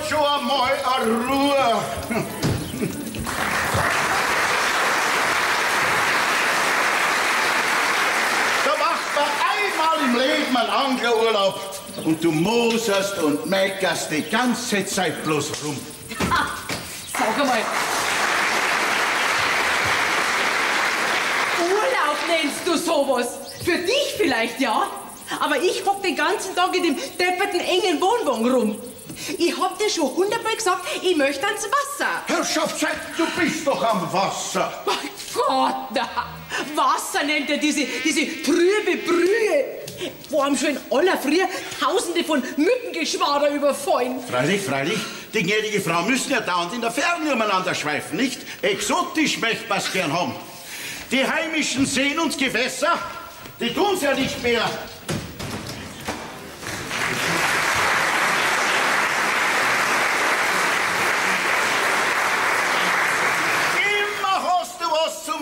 Schon einmal eine Ruhe. Da macht man einmal im Leben einen Anglerurlaub und du moserst und meckerst die ganze Zeit bloß rum. Sag einmal, Urlaub nennst du sowas? Für dich vielleicht, ja? Aber ich hock den ganzen Tag in dem depperten engen Wohnwagen rum. Ich hab dir schon 100-mal gesagt, ich möchte ans Wasser. Herrschaftszeit, du bist doch am Wasser. Mein Gott, na, Wasser nennt er diese trübe Brühe, wo einem schon in aller Früh Tausende von Mückengeschwader überfallen. Freilich, freilich. Die gnädige Frau müssen ja dauernd in der Ferne umeinander schweifen, nicht? Exotisch möchte man's gern haben. Die heimischen Seen und Gewässer, die tun's ja nicht mehr.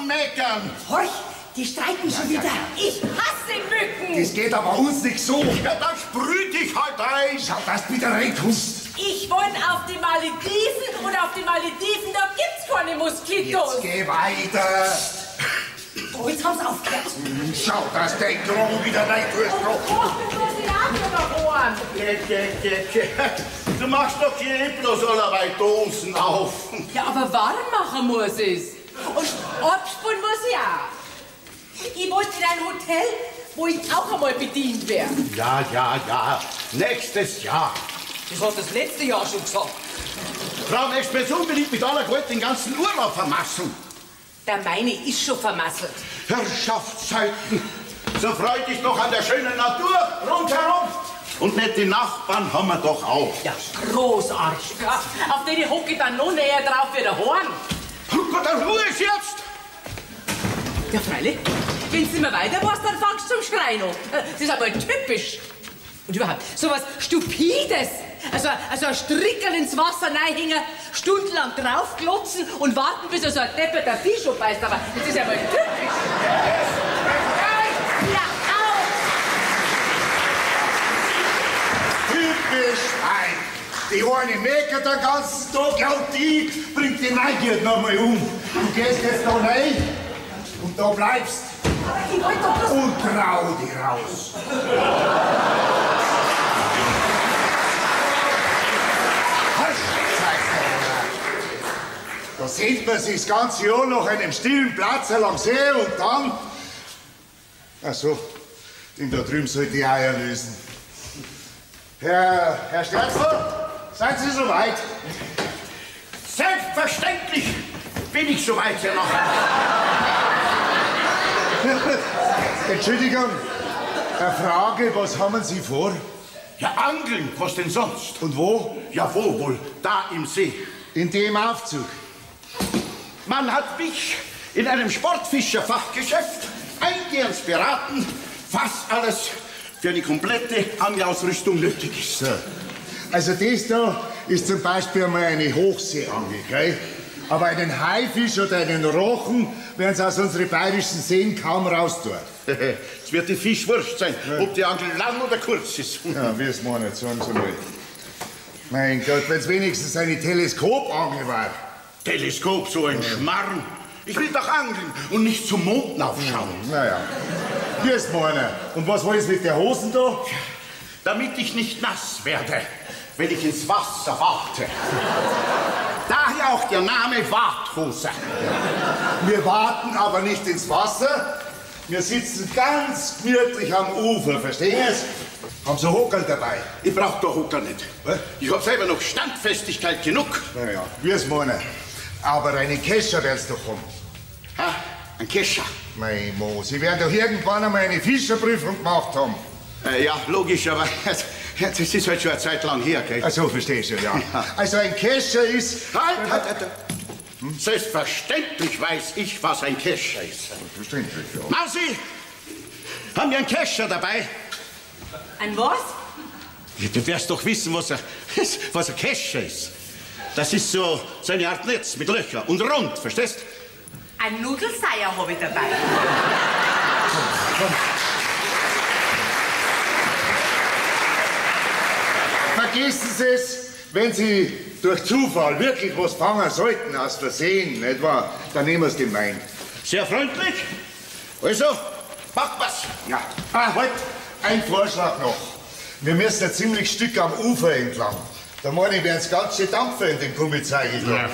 Meckern. Horch, die streiten schon wieder. Ich hasse Mücken. Das geht aber uns nicht so. Ja, dann sprüh dich halt ein. Schau, dass du wieder reinkommst. Ich wollte auf die Malediven und auf die Malediven, da gibt's keine Moskitos. Jetzt geh weiter. Oh, jetzt haben's aufgehört. Schau, dass dein Klo wieder rein tust. Oh, du machst doch hier bloß allerlei Dosen auf. Ja, aber warm machen muss es. Und abspulen muss ich auch. Ich wollte in ein Hotel, wo ich auch einmal bedient werde. Ja. Nächstes Jahr. Das hat das letzte Jahr schon gesagt. Frau, möchtest du jetzt unbedingt mit aller Gewalt den ganzen Urlaub vermasseln? Der meine ist schon vermasselt. Herrschaftszeiten, so freu dich doch an der schönen Natur rundherum. Und nette Nachbarn haben wir doch auch. Ja, großartig. Ja, auf den hocke ich dann noch näher drauf wie der Horn. Gott, dann Ruhe ist jetzt! Ja, freilich. Wenn du nicht mehr weiter warst, dann fangst du zum Schreien an. Das ist aber typisch. Und überhaupt, so was Stupides. Also ein Strickerl ins Wasser reinhängen, stundenlang draufglotzen und warten, bis er so ein depperter Fisch abbeißt. Aber das ist ja mal typisch. Ja, auch. Typisch fein. Die eine meckert den ganzen Tag, ja, und die bringt die Neugier noch mal um. Du gehst jetzt da rein und da bleibst. Aber ich wollte doch bloß... Und trau dich raus. Da sehnt man sich das ganze Jahr nach einem stillen Platz am See und dann... Ach so, den da drüben sollte die Eier lösen. Herr Sterzler? Seid Sie soweit? Selbstverständlich bin ich soweit, Herr Nachbar. Entschuldigung, eine Frage, was haben Sie vor? Ja, angeln, was denn sonst? Und wo? Ja, wo wohl? Da im See. In dem Aufzug. Man hat mich in einem Sportfischerfachgeschäft eingehend beraten, was alles für eine komplette Angelausrüstung nötig ist. So. Also das da ist zum Beispiel einmal eine Hochseeangel, gell? Aber einen Haifisch oder einen Rochen werden sie aus unseren bayerischen Seen kaum raustun. Es wird die Fischwurst sein, ja. Ob die Angel lang oder kurz ist. Ja, wie es meinen, sagen Sie mal. Mein Gott, wenn es wenigstens eine Teleskopangel war. Teleskop, so ein Schmarrn. Ich will doch angeln und nicht zum Mond aufschauen. Naja, wie es meinen. Und was wollen Sie mit der Hosen da? Damit ich nicht nass werde, wenn ich ins Wasser warte. Daher auch der Name Warthose. Wir warten aber nicht ins Wasser. Wir sitzen ganz gemütlich am Ufer, verstehen Sie? Haben Sie Hockerl dabei? Ich brauch doch Hockerl nicht. Was? Ich hab selber noch Standfestigkeit genug. Naja, wie es meinen. Aber einen Kescher werden Sie doch haben. Ha, ein Kescher. Mein Mo, Sie werden doch irgendwann einmal eine Fischerprüfung gemacht haben. Ja, logisch, aber das ist halt schon eine Zeit lang her, gell? Ach so, verstehst du, ja. Also ein Kescher ist... Halt. Selbstverständlich weiß ich, was ein Kescher ist. Verständlich, ja. Mausi, Haben wir einen Kescher dabei? Ein was? Ja, du wirst doch wissen, was ein Kescher ist. Das ist so eine Art Netz mit Löchern und rund, verstehst? Ein Nudelseier habe ich dabei. Komm. Vergessen Sie es, wenn Sie durch Zufall wirklich was fangen sollten, aus Versehen, nicht wahr? Dann nehmen wir es gemein. Sehr freundlich. Also, pack was. Ja. Ah, halt, ein Vorschlag noch. Wir müssen ein ziemlich Stück am Ufer entlang. Da meine ich, werden es ganz schön dampfen in den Gummizeige. Ja.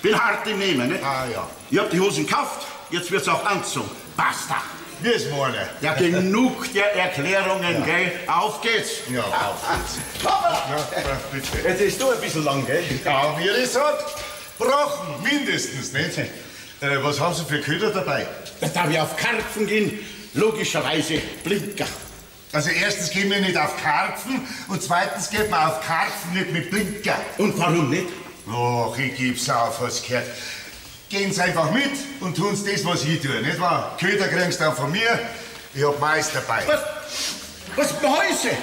Bin hart im Nehmen, ne? Ah, ja. Ich hab die Hosen gekauft, jetzt wird's auch anzogen. Basta. Wie es meinen. Ja, genug der Erklärungen, gell? Auf geht's. Ja, auf geht's. Hoppla. Ja, bitte. Jetzt ist du ein bisschen lang, gell? Ja, wie ich sagt, Brochen, mindestens, nicht? Was haben Sie für Köder dabei? Da wir auf Karpfen gehen, logischerweise Blinker. Also erstens gehen wir nicht auf Karpfen und zweitens geht man auf Karpfen nicht mit Blinker. Und warum nicht? Och, ich geb's auf, was gehört. Gehen Sie einfach mit und tun Sie das, was ich tue, nicht wahr? Köder kriegst du auch von mir, ich hab Mais dabei. Was Mäuse?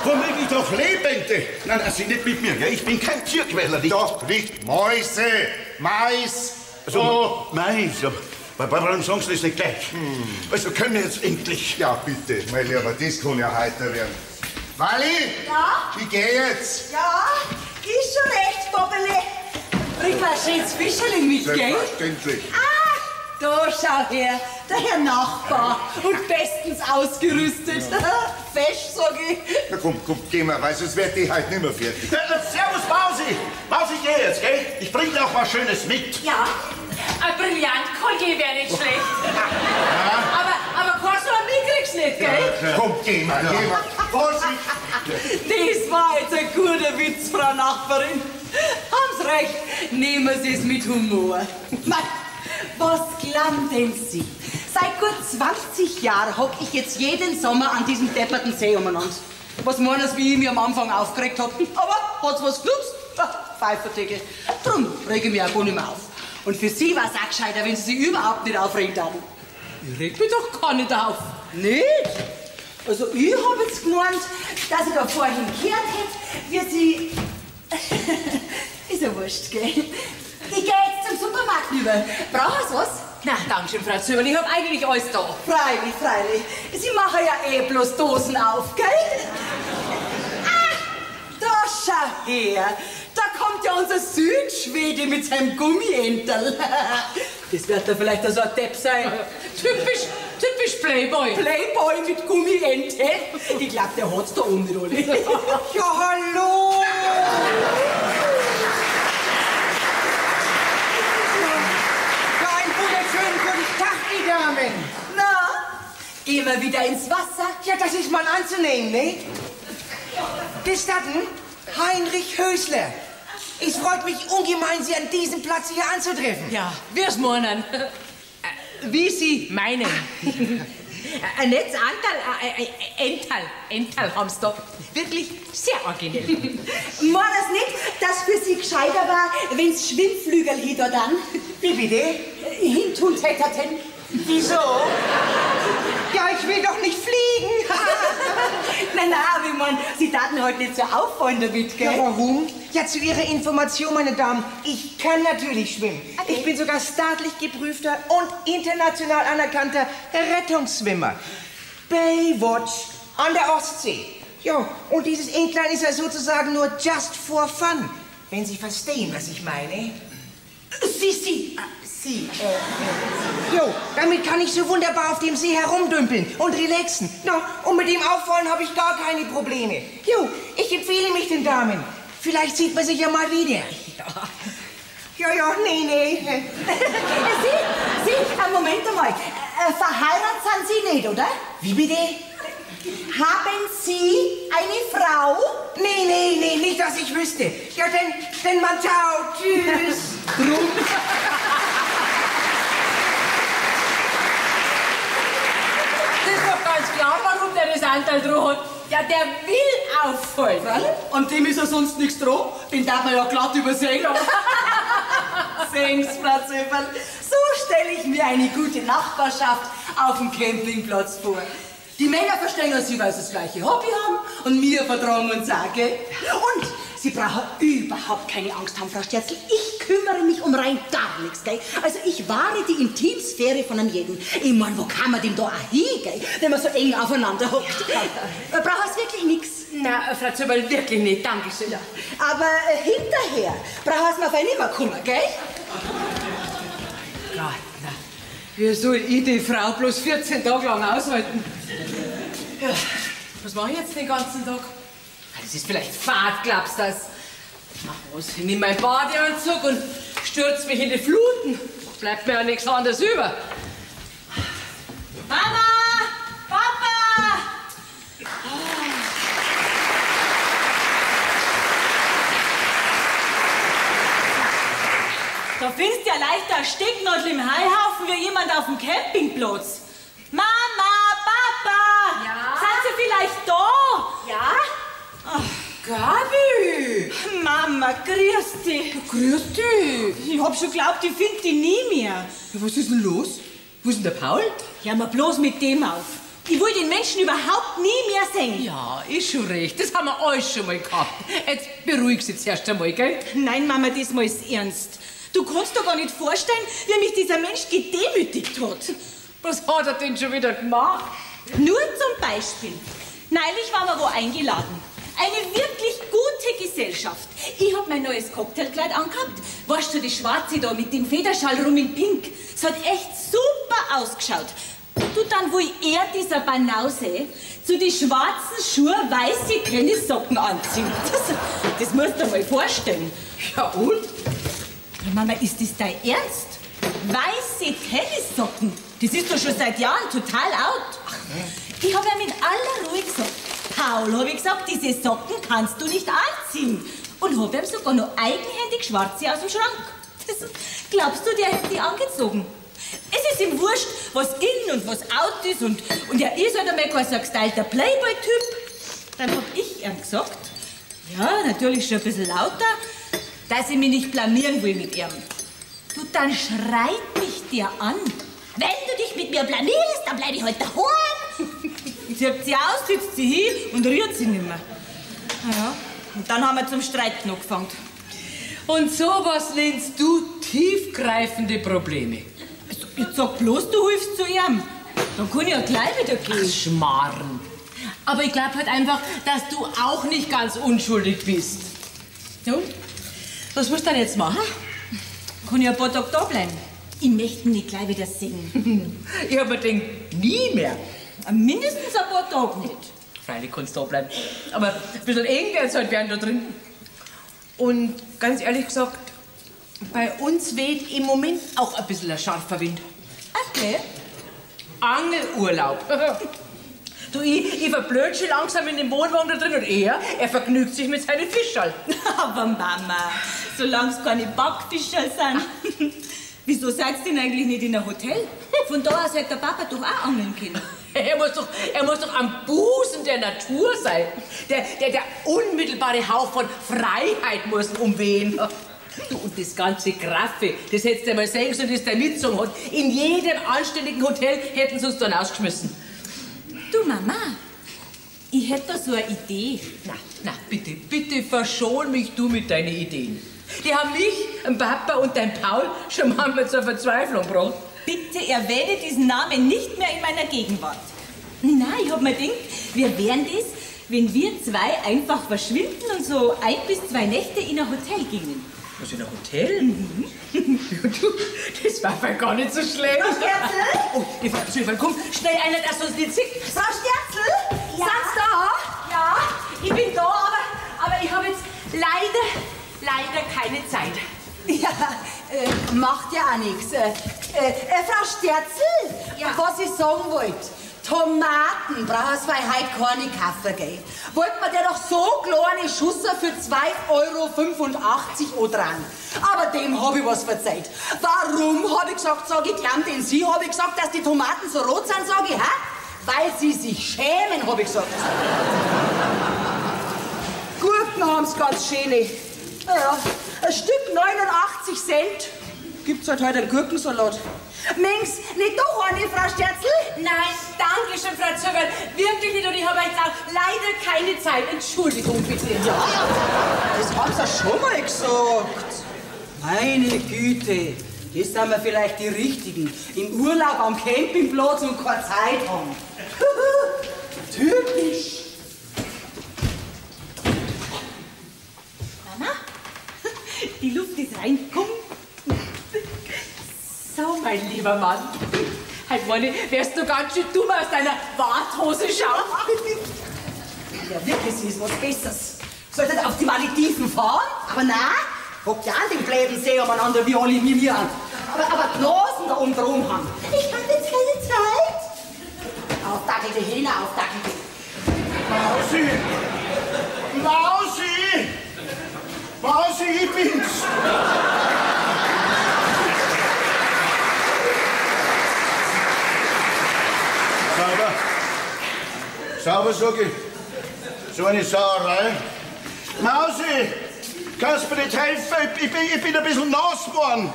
Womöglich doch Lebende. Nein, das sind nicht mit mir, gell? Ich bin kein Tierquäler. Doch, nicht Mäuse, Mais. Also, Mais, aber warum sagen Sie das nicht gleich? Also können wir jetzt endlich... Ja, bitte, mein Lieber, das kann ja heiter werden. Wally? Ja? Ich geh jetzt. Ja, ist schon recht, Bobbele. Bring mal schönes Fischerling mit, gell? Selbstverständlich. Ah, da schau her, der Herr Nachbar. Und bestens ausgerüstet. Fesch, sag ich. Na komm, geh mal, weil sonst wird die halt nicht mehr fertig. Servus, Bausi. Bausi, geh jetzt, gell? Ich bring dir auch was Schönes mit. Ja, ein Brillantkollier wäre nicht schlecht. Aber kein so ein kriegst nicht, gell? Komm, geh mal. Vorsicht. Das war jetzt ein guter Witz, Frau Nachbarin. Haben Sie recht, nehmen Sie es mit Humor. Mei, was glauben denn Sie? Seit gut 20 Jahren hock ich jetzt jeden Sommer an diesem depperten See umeinander. Was meinen Sie, wie ich mich am Anfang aufgeregt hab? Aber hat's was genutzt? Pfeifertegel. Drum rege ich mich auch gar nicht mehr auf. Und für Sie war's auch gescheiter, wenn Sie sich überhaupt nicht aufregen würden. Ich reg mich doch gar nicht auf. Nicht? Also ich hab jetzt gemeint, dass ich da vorhin gehört hätte, wie Sie... Ist ja wurscht, gell? Ich geh jetzt zum Supermarkt über. Brauchen Sie was? Na, danke schön, Frau Zöberl, ich hab eigentlich alles da. Freilich, freilich. Sie machen ja eh bloß Dosen auf, gell? Ah, da schau her. Da kommt ja unser Südschwede mit seinem Gummienterl. Das wird da vielleicht so ein Depp sein. Typisch Playboy. Playboy mit Gummiente. Ich glaub, der hat's da oben nicht alle. Ja, hallo! Ja, einen wunderschönen guten Tag, die Damen. Na, gehen wir wieder ins Wasser? Ja, das ist mal anzunehmen, ne? Gestatten, Heinrich Hösler. Es freut mich ungemein, Sie an diesem Platz hier anzutreffen. Ja, wir's meinen. Wie Sie meinen. Ein nettes Ental haben Sie da. Wirklich sehr originell. Meinen Sie nicht, dass für Sie gescheiter war, wenn's Schwimmflügel hier da dann Wie bitte? hintun täterten? Wieso? Ja, ich will doch nicht fliegen. Nein, aber ich mein, Sie taten heute nicht so auffallen damit, Ja, gell? warum? Ja, zu Ihrer Information, meine Damen, ich kann natürlich schwimmen. Okay. Ich bin sogar staatlich geprüfter und international anerkannter Rettungsschwimmer. Baywatch an der Ostsee. Ja, und dieses Entlein ist ja sozusagen nur just for fun. Wenn Sie verstehen, was ich meine. Sie. Jo, damit kann ich so wunderbar auf dem See herumdümpeln und relaxen. Na, und mit dem Auffallen habe ich gar keine Probleme. Jo, ich empfehle mich den Damen. Vielleicht sieht man sich ja mal wieder. Ja, nee. Sie, Moment einmal. Verheiratet sind Sie nicht, oder? Wie bitte? Haben Sie eine Frau? Nee, nicht, dass ich wüsste. Ja, denn man ciao, tschüss. Das ist doch ganz klar, warum der das Anteil dran hat. Ja, der will auffallen. An dem ist ja sonst nichts dran. Den darf man ja glatt übersehen. Sehen Sie, Frau Zöberl, so stelle ich mir eine gute Nachbarschaft auf dem Campingplatz vor. Die Männer verstehen sich, weil sie das gleiche Hobby haben und wir vertragen uns auch, gell? Und Sie brauchen überhaupt keine Angst haben, Frau Sterzel. Ich kümmere mich um rein gar nichts, gell? Also ich wahre die Intimsphäre von einem jeden. Ich mein, wo kann man denn da auch hin, gell? Wenn man so eng aufeinander hockt. Braucht es wirklich nichts? Na, Frau Zöberl, wirklich nicht, Dankeschön. Ja. Aber hinterher braucht es mir nicht mehr kommen, gell? Gott, na, wie soll ich die Frau bloß 14 Tage lang aushalten? Ja, was mache ich jetzt den ganzen Tag? Das ist vielleicht Fahrt, glaubst du das? Mach was, ich nehme meinen Badeanzug und stürze mich in die Fluten. Bleibt mir ja nichts anderes über. Mama! Papa! Da findest du ja leicht ein Stecknadel im Heuhaufen wie jemand auf dem Campingplatz. Mama! Papa! Ja? Seid ihr vielleicht da? Ja? Ach, Gabi! Mama, grüß dich. Grüß dich. Ich hab schon geglaubt, ich find die nie mehr. Ja, was ist denn los? Wo ist denn der Paul? Hör mal bloß mit dem auf. Ich will den Menschen überhaupt nie mehr sehen. Ja, ist schon recht. Das haben wir alles schon mal gehabt. Jetzt beruhig dich jetzt erst einmal, gell? Nein, Mama, diesmal ist ernst. Du kannst dir gar nicht vorstellen, wie mich dieser Mensch gedemütigt hat. Was hat er denn schon wieder gemacht? Nur zum Beispiel. Neulich waren wir wo eingeladen. Eine wirklich gute Gesellschaft. Ich hab mein neues Cocktailkleid angehabt. Weißt du, die Schwarze da mit dem Federschall rum in Pink. Es hat echt super ausgeschaut. Du, dann will er, dieser Banause, zu die schwarzen Schuhe weiße Tennissocken anziehen. Das musst du dir mal vorstellen. Ja, und? Mama, ist das dein Ernst? Weiße Tennissocken? Das ist doch schon seit Jahren total out. Ich habe ihm in aller Ruhe gesagt, Paul, habe ich gesagt, diese Socken kannst du nicht anziehen. Und habe ihm sogar noch eigenhändig schwarze aus dem Schrank. Glaubst du, der hätte die angezogen? Es ist ihm wurscht, was in und was out ist. Und er ist halt einmal kein so gestylter Playboy-Typ. Dann hab ich ihm gesagt, ja, natürlich schon ein bisschen lauter, dass ich mich nicht blamieren will mit ihm. Du, dann schreit mich der an. Wenn du dich mit mir blamierst, dann bleib ich halt daheim. Zieht sie aus, sitzt sie hin und rührt sie nicht mehr. Ja, und dann haben wir zum Streiten angefangen. Und sowas nennst du tiefgreifende Probleme? Also, jetzt sag bloß, du hilfst zu ihm. Dann kann ich ja gleich wieder gehen. Ach, Schmarrn. Aber ich glaube halt einfach, dass du auch nicht ganz unschuldig bist. So, Was musst du denn jetzt machen? kann ich ein paar Tage da bleiben. Ich möchte ihn nicht gleich wieder sehen. Ich hab mir gedacht, nie mehr. Mindestens ein paar Tage nicht. Freilich kannst du da bleiben. Aber ein bisschen eng wird's halt werden da drin. Und ganz ehrlich gesagt, bei uns weht im Moment auch ein bisschen ein scharfer Wind. Okay. Angelurlaub. Du, ich verblöd schon langsam in dem Wohnwagen da drin und er vergnügt sich mit seinen Fischern. Aber Mama, solange es keine Backfischer sind. Wieso seid ihr denn eigentlich nicht in einem Hotel? Von da aus hätte der Papa doch auch angeln können. Er muss doch am Busen der Natur sein. Der unmittelbare Hauch von Freiheit muss umwehen. Du, und das ganze Graffe, das hättest du mal sehen sollen, das der mitgezogen hat. In jedem anständigen Hotel hätten sie uns dann ausgeschmissen. Du Mama, ich hätte da so eine Idee. Na, bitte verschon mich du mit deinen Ideen. Die haben mich, den Papa und den Paul schon manchmal zur Verzweiflung gebracht. Bitte erwähne diesen Namen nicht mehr in meiner Gegenwart. Nein, ich hab mir gedacht, wir wären das, wenn wir zwei einfach verschwinden und so 1 bis 2 Nächte in ein Hotel gingen. Was, in ein Hotel? Mhm. Du, das war mal gar nicht so schlecht. Frau Sterzel? Oh, die Frau Zöberl, komm, schnell einer, dass uns nicht sieht. Frau Sterzel? Ja. Sind's da? Ja, ich bin da, aber ich habe jetzt leider keine Zeit. Ja, macht ja auch nichts. Frau Sterzel, Ja. was ich sagen wollte. Tomaten brauchst du heute keine kaufen, gell? Wollt man dir doch so kleine Schusser für 2,85 € dran. Aber dem hab ich was verzeiht. Warum, hab ich gesagt, sag ich, klemmt in Sie, hab ich gesagt, dass die Tomaten so rot sind, sag ich, hä? Weil sie sich schämen, hab ich gesagt. Gurken haben's ganz schöne. Ja, ein Stück 89 Cent. Gibt's halt heute einen Gurkensalat. Mengs, nicht doch eine, Frau Sterzel? Nein, danke schön, Frau Zögerl. Wirklich nicht und ich habe jetzt auch leider keine Zeit. Entschuldigung, bitte. Ja, das haben Sie schon mal gesagt. Meine Güte, das sind wir vielleicht die Richtigen. Im Urlaub am Campingplatz und keine Zeit haben. Typisch. Mama, die Luft ist rein. Komm. So, mein lieber Mann. Halt, meine, wärst du ganz schön dumm aus deiner Warthose schauen. Ja, wirklich, sie ist was Besseres. Solltet auf die Malediven fahren, aber nein, hockt ja an den bläden See umeinander wie alle mir an. Aber die Nasen da oben drum haben. Ich habe jetzt keine Zeit. Aufdackelte Hähne, aufdackelte. Mausi! Mausi! Mausi, ich bin's! Sauber, sag ich. So eine Sauerei. Mausi, kannst du mir nicht helfen? Ich bin ein bisschen nass geworden.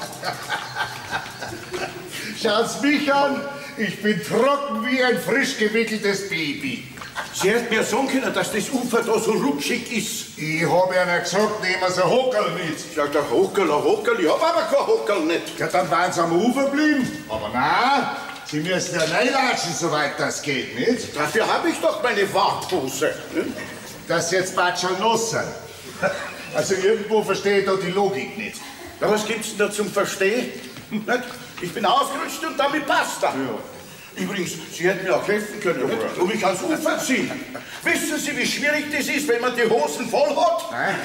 Schaut's mich an, ich bin trocken wie ein frisch gewickeltes Baby. Sie hätten mir sagen können, dass das Ufer da so rutschig ist. Ich hab ja nicht gesagt, nehmen Sie ein Hockerl mit. Sagt der Hockerl, ich hab aber kein Hockerl nicht. Ja, dann waren Sie am Ufer geblieben. Aber nein, Sie müssen ja reinlatschen, soweit das geht, nicht? Dafür habe ich doch meine Warthose. Dass Sie jetzt bald schon los sind. Also irgendwo verstehe ich da die Logik nicht. Ja, was gibt's denn da zum Verstehen? Ich bin ausgerutscht und damit passt das. Ja. Übrigens, Sie hätten mir auch helfen können, um mich ans Ufer ziehen. Wissen Sie, wie schwierig das ist, wenn man die Hosen voll hat? Nein.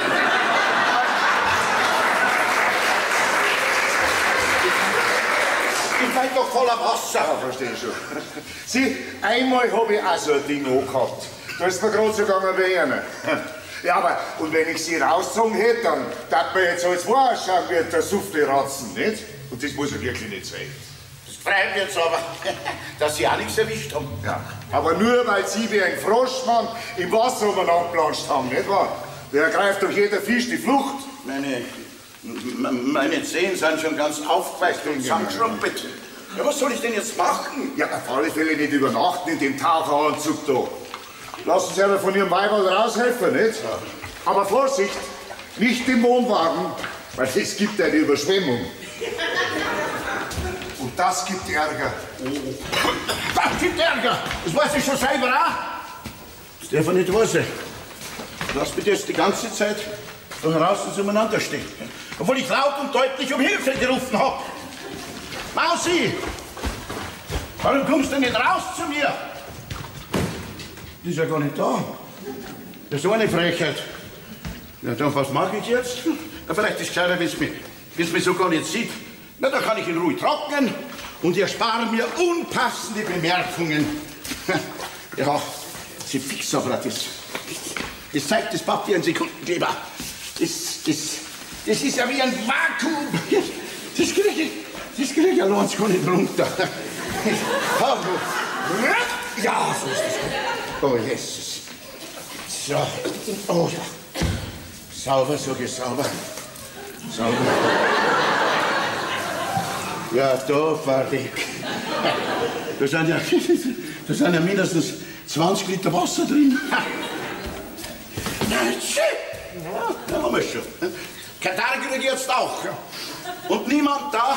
Ich bin doch voller Wasser. Ja, verstehe schon. Sie, einmal habe ich auch so ein Ding angehabt. Da ist mir gerade so gegangen wie einer. Ja, aber, und wenn ich sie rausgezogen hätte, dann darf man jetzt als wahr ausschauen wie der Sufte-Ratzen, nicht? Und das muss ja wirklich nicht sein. Das freut mich jetzt aber, dass Sie auch nichts erwischt haben. Ja, aber nur weil Sie wie ein Froschmann im Wasser umeinander geplanscht haben, nicht wahr? Der ergreift doch jeder Fisch die Flucht. Meine Zehen sind schon ganz aufgeweicht und zusammengeschrumpelt. Ja, was soll ich denn jetzt machen? Ja, auf alle Fälle nicht übernachten in dem Taucheranzug da. Lassen Sie aber von Ihrem Weiberl raushelfen, nicht? Aber Vorsicht, nicht im Wohnwagen, weil es gibt eine Überschwemmung. Und das gibt Ärger. Das gibt Ärger. Das weiß ich schon selber auch. Stefan, nicht wahr sein. Lass mich jetzt die ganze Zeit da draußen zueinander stehen. Obwohl ich laut und deutlich um Hilfe gerufen habe. Mausi! Warum kommst du nicht raus zu mir? Die ist ja gar nicht da. Das ist so eine Frechheit. Ja, dann was mache ich jetzt? Na, vielleicht ist es gescheiter, wenn es mich so gar nicht sieht. Na, da kann ich in Ruhe trocknen und ihr sparen mir unpassende Bemerkungen. Ja, sie fix aber das zeigt das Papier einen Sekundenkleber. Das ist ja wie ein Vakuum. Das kriege ich ja ganz gar nicht runter. Ja, so ist es. Oh, Jesus. So. Oh, ja. Sauber, so sauber. Sauber. Ja, da fertig. Da sind ja mindestens 20 Liter Wasser drin. Ja, da haben wir schon. Katar kriege ich jetzt auch. Und niemand da,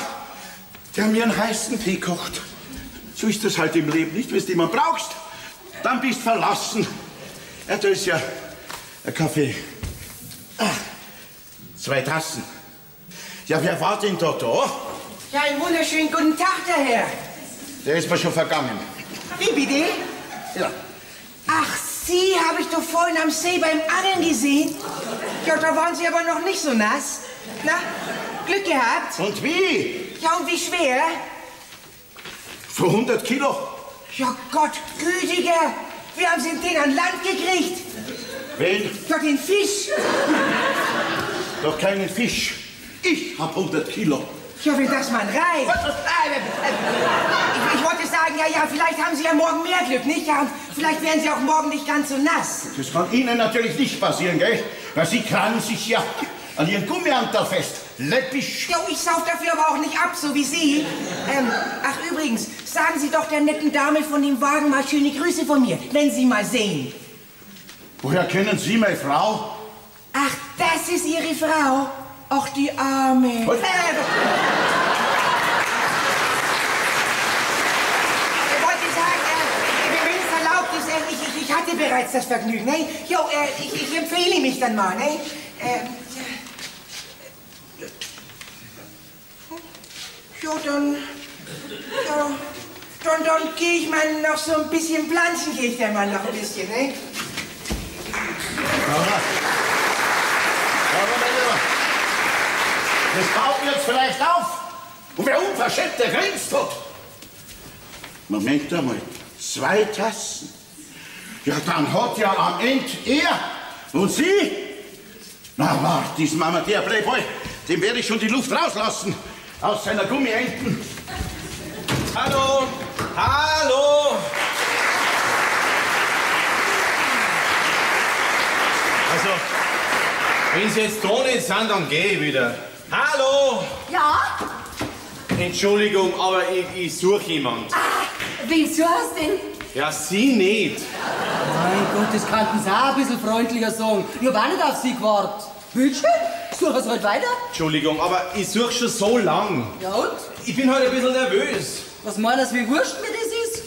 der mir einen heißen Tee kocht. So ist das halt im Leben, nicht? Wenn du jemanden brauchst, dann bist du verlassen. Ja, da ist ja ein Kaffee. 2 Tassen. Ja, wer war denn da? Ja, einen wunderschönen guten Tag, der Herr. Der ist mir schon vergangen. Wie bitte? Ja. Ach, Sie habe ich doch vorhin am See beim Angeln gesehen. Ja, da waren Sie aber noch nicht so nass. Na, Glück gehabt. Und wie? Ja, und wie schwer? So 100 Kilo. Ja, Gott, gütiger. Wie haben Sie den an Land gekriegt? Wen? Ja, den Fisch. Doch keinen Fisch. Ich hab 100 Kilo. Ja, wenn das mal reicht. Ich wollte sagen, ja, vielleicht haben Sie ja morgen mehr Glück, nicht? Ja, und vielleicht werden Sie auch morgen nicht ganz so nass. Das kann Ihnen natürlich nicht passieren, gell? Weil Sie kranen sich ja an ihren Gummianteil fest. Läppisch. Jo, ich sauf dafür aber auch nicht ab, so wie Sie. Ach übrigens, sagen Sie doch der netten Dame von dem Wagen mal schöne Grüße von mir, wenn Sie mal sehen. Woher kennen Sie meine Frau? Ach, das ist Ihre Frau? Ach, die Arme. Was? Ich hatte bereits das Vergnügen, ne? Jo, ich empfehle mich dann mal, ne? Dann gehe ich mal noch so ein bisschen planschen, gehe ich dann mal noch ein bisschen, ne? Aber mein Lieber, das baut mir jetzt vielleicht auf. Und wer unverschämt, der grinst hat. Moment einmal, 2 Tassen. Ja, dann hat ja am Ende er und Sie. Na, wart, diesem Amateur Playboy, dem werde ich schon die Luft rauslassen. Aus seiner Gummienten. Hallo! Hallo! Also, wenn Sie jetzt da nicht sind, dann gehe ich wieder. Hallo! Ja? Entschuldigung, aber ich suche jemand. Wen suchst du denn? Ja, Sie nicht. Mein Gott, das könnten Sie auch ein bisschen freundlicher sagen. Ich hab auch nicht auf Sie gewartet. Bitte? Such es halt weiter. Entschuldigung, aber ich suche schon so lang. Ja und? Ich bin halt ein bisschen nervös. Was meinst du, wie wurscht mir das ist?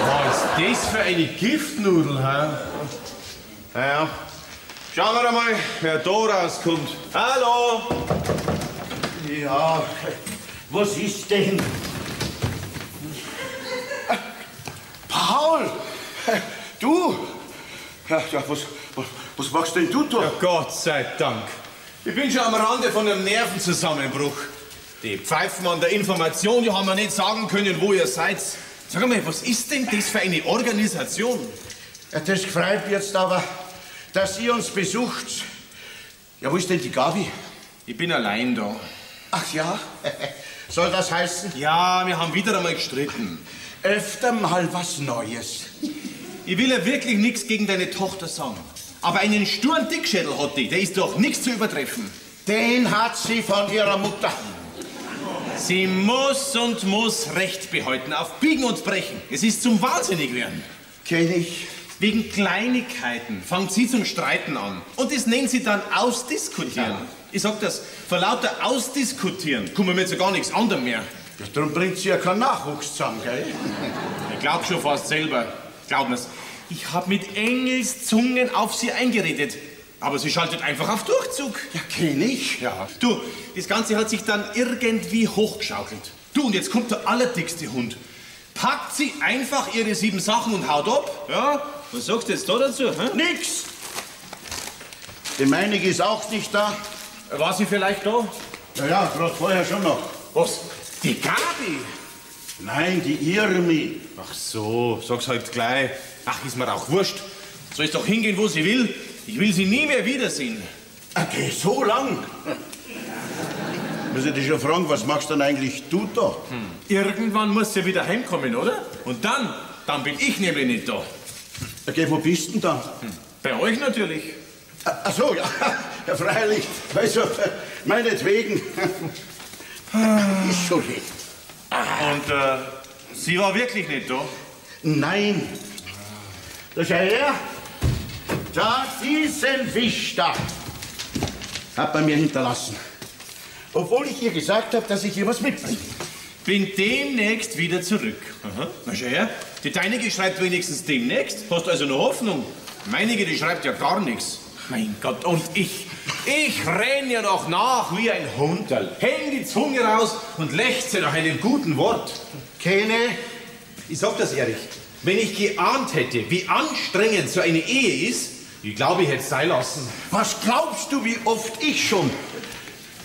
Was ist das für eine Giftnudel, hä? Naja, schauen wir mal, wer da rauskommt. Hallo! Ja, was ist denn? Paul! Du! Ja, was machst denn du da? Ja, Gott sei Dank. Ich bin schon am Rande von einem Nervenzusammenbruch. Die Pfeifen an der Information, die haben mir nicht sagen können, wo ihr seid. Sag mal, was ist denn das für eine Organisation? Ja, das freut mich jetzt aber, dass ihr uns besucht. Ja, wo ist denn die Gabi? Ich bin allein da. Ach ja? Soll das heißen? Ja, wir haben wieder einmal gestritten. Öfter mal was Neues. Ich will ja wirklich nichts gegen deine Tochter sagen. Aber einen sturen Dickschädel hat die, der ist doch nichts zu übertreffen. Den hat sie von ihrer Mutter. Sie muss Recht behalten, auf Biegen und Brechen. Es ist zum Wahnsinnigwerden. Kenn ich. Wegen Kleinigkeiten fängt sie zum Streiten an. Und das nennt sie dann Ausdiskutieren. Ja. Ich sag das, vor lauter Ausdiskutieren kommen wir jetzt ja gar nichts anderem mehr. Ja, darum bringt sie ja keinen Nachwuchs zusammen, gell? Ich glaub schon fast selber. Glaub mir's. Ich hab mit Engelszungen auf sie eingeredet. Aber sie schaltet einfach auf Durchzug. Ja, kenn ich. Ja. Du, das Ganze hat sich dann irgendwie hochgeschaukelt. Du, und jetzt kommt der allerdickste Hund. Packt sie einfach ihre 7 Sachen und haut ab. Ja, was sagst du jetzt da dazu? Hä? Nix. Die meinige ist auch nicht da. War sie vielleicht da? Ja, gerade vorher schon noch. Was? Die Gabi? Nein, die Irmi. Ach so, sag's halt gleich. Ach, ist mir auch wurscht. Soll ich doch hingehen, wo sie will? Ich will sie nie mehr wiedersehen. Okay, so lang. Muss ich dich schon fragen, was machst denn eigentlich du da? Irgendwann muss sie wieder heimkommen, oder? Und dann bin ich nämlich nicht da. Okay, wo bist denn da? Bei euch natürlich. Ach so, ja, ja freilich. Also, meinetwegen. Ist schon recht. Und sie war wirklich nicht da? Nein. Da schau her. Da, diesen Wisch da hat bei mir hinterlassen. Obwohl ich ihr gesagt habe, dass ich ihr was mitbringe. Bin demnächst wieder zurück. Aha. Na schau her, die deinige schreibt wenigstens demnächst. Hast also noch Hoffnung? Meinige, die schreibt ja gar nichts. Mein Gott, und ich renn ja noch nach wie ein Hunderl. Häng die Zunge raus und lechze nach einem guten Wort. Keine. Ich sag das ehrlich, wenn ich geahnt hätte, wie anstrengend so eine Ehe ist, ich glaube, ich hätte es sein lassen. Was glaubst du, wie oft ich schon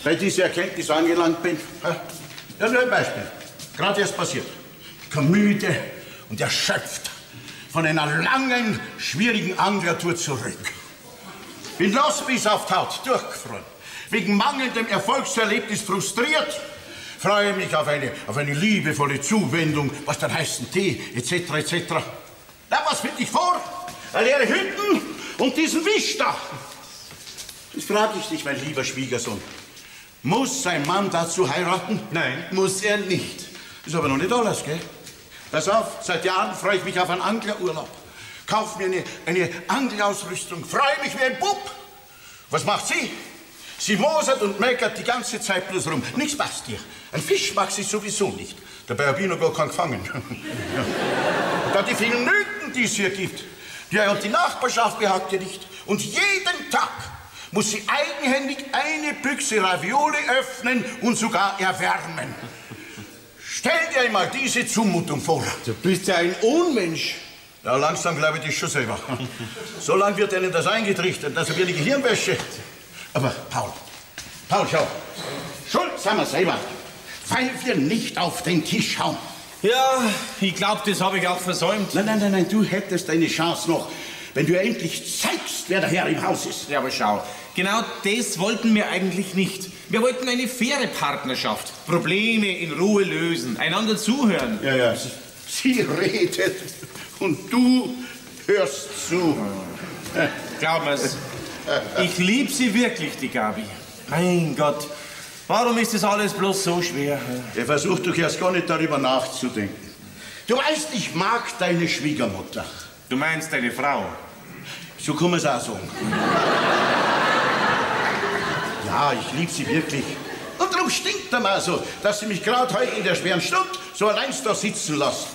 bei dieser Erkenntnis angelangt bin? Ja, nur ein Beispiel. Gerade erst passiert. Ich komme müde und erschöpft von einer langen, schwierigen Anglertour zurück. Bin los bis auf die Haut, durchgefroren. Wegen mangelndem Erfolgserlebnis frustriert. Freue mich auf eine liebevolle Zuwendung, was dann heißen Tee, etc., etc. Na, was finde ich vor? Eine leere Hütten und diesen Wisch da. Jetzt frage ich dich, mein lieber Schwiegersohn. Muss sein Mann dazu heiraten? Nein, muss er nicht. Ist aber noch nicht alles, gell? Pass auf, seit Jahren freue ich mich auf einen Anglerurlaub. Kauf mir eine Angelausrüstung, freue mich wie ein Bub. Was macht sie? Sie mosert und meckert die ganze Zeit bloß rum. Nichts passt ihr. Ein Fisch mag sie sowieso nicht. Dabei habe ich noch gar keinen gefangen. Und dann die vielen Nöten, die es hier gibt. Ja, und die Nachbarschaft behagt ihr nicht. Und jeden Tag muss sie eigenhändig eine Büchse Ravioli öffnen und sogar erwärmen. Stell dir einmal diese Zumutung vor. Du bist ja ein Unmensch. Ja, langsam glaube ich das schon selber. So lange wird Ihnen das eingetrichtert, dass er wie eine Gehirnwäsche. Aber Paul, schau. Schuld sind wir selber, weil wir nicht auf den Tisch hauen. Ja, ich glaube, das habe ich auch versäumt. Nein, du hättest eine Chance noch, wenn du endlich zeigst, wer der Herr im Haus ist. Ja, aber schau, genau das wollten wir eigentlich nicht. Wir wollten eine faire Partnerschaft. Probleme in Ruhe lösen, einander zuhören. Ja, sie redet und du hörst zu. Glaub mir's, ich liebe sie wirklich, die Gabi. Mein Gott, warum ist das alles bloß so schwer? Ich versuch doch erst gar nicht darüber nachzudenken. Du weißt, ich mag deine Schwiegermutter. Du meinst deine Frau? So kann man es auch sagen. Ja, ich liebe sie wirklich. Und darum stinkt er mal so, dass sie mich gerade heute in der schweren Stunde so allein da sitzen lassen.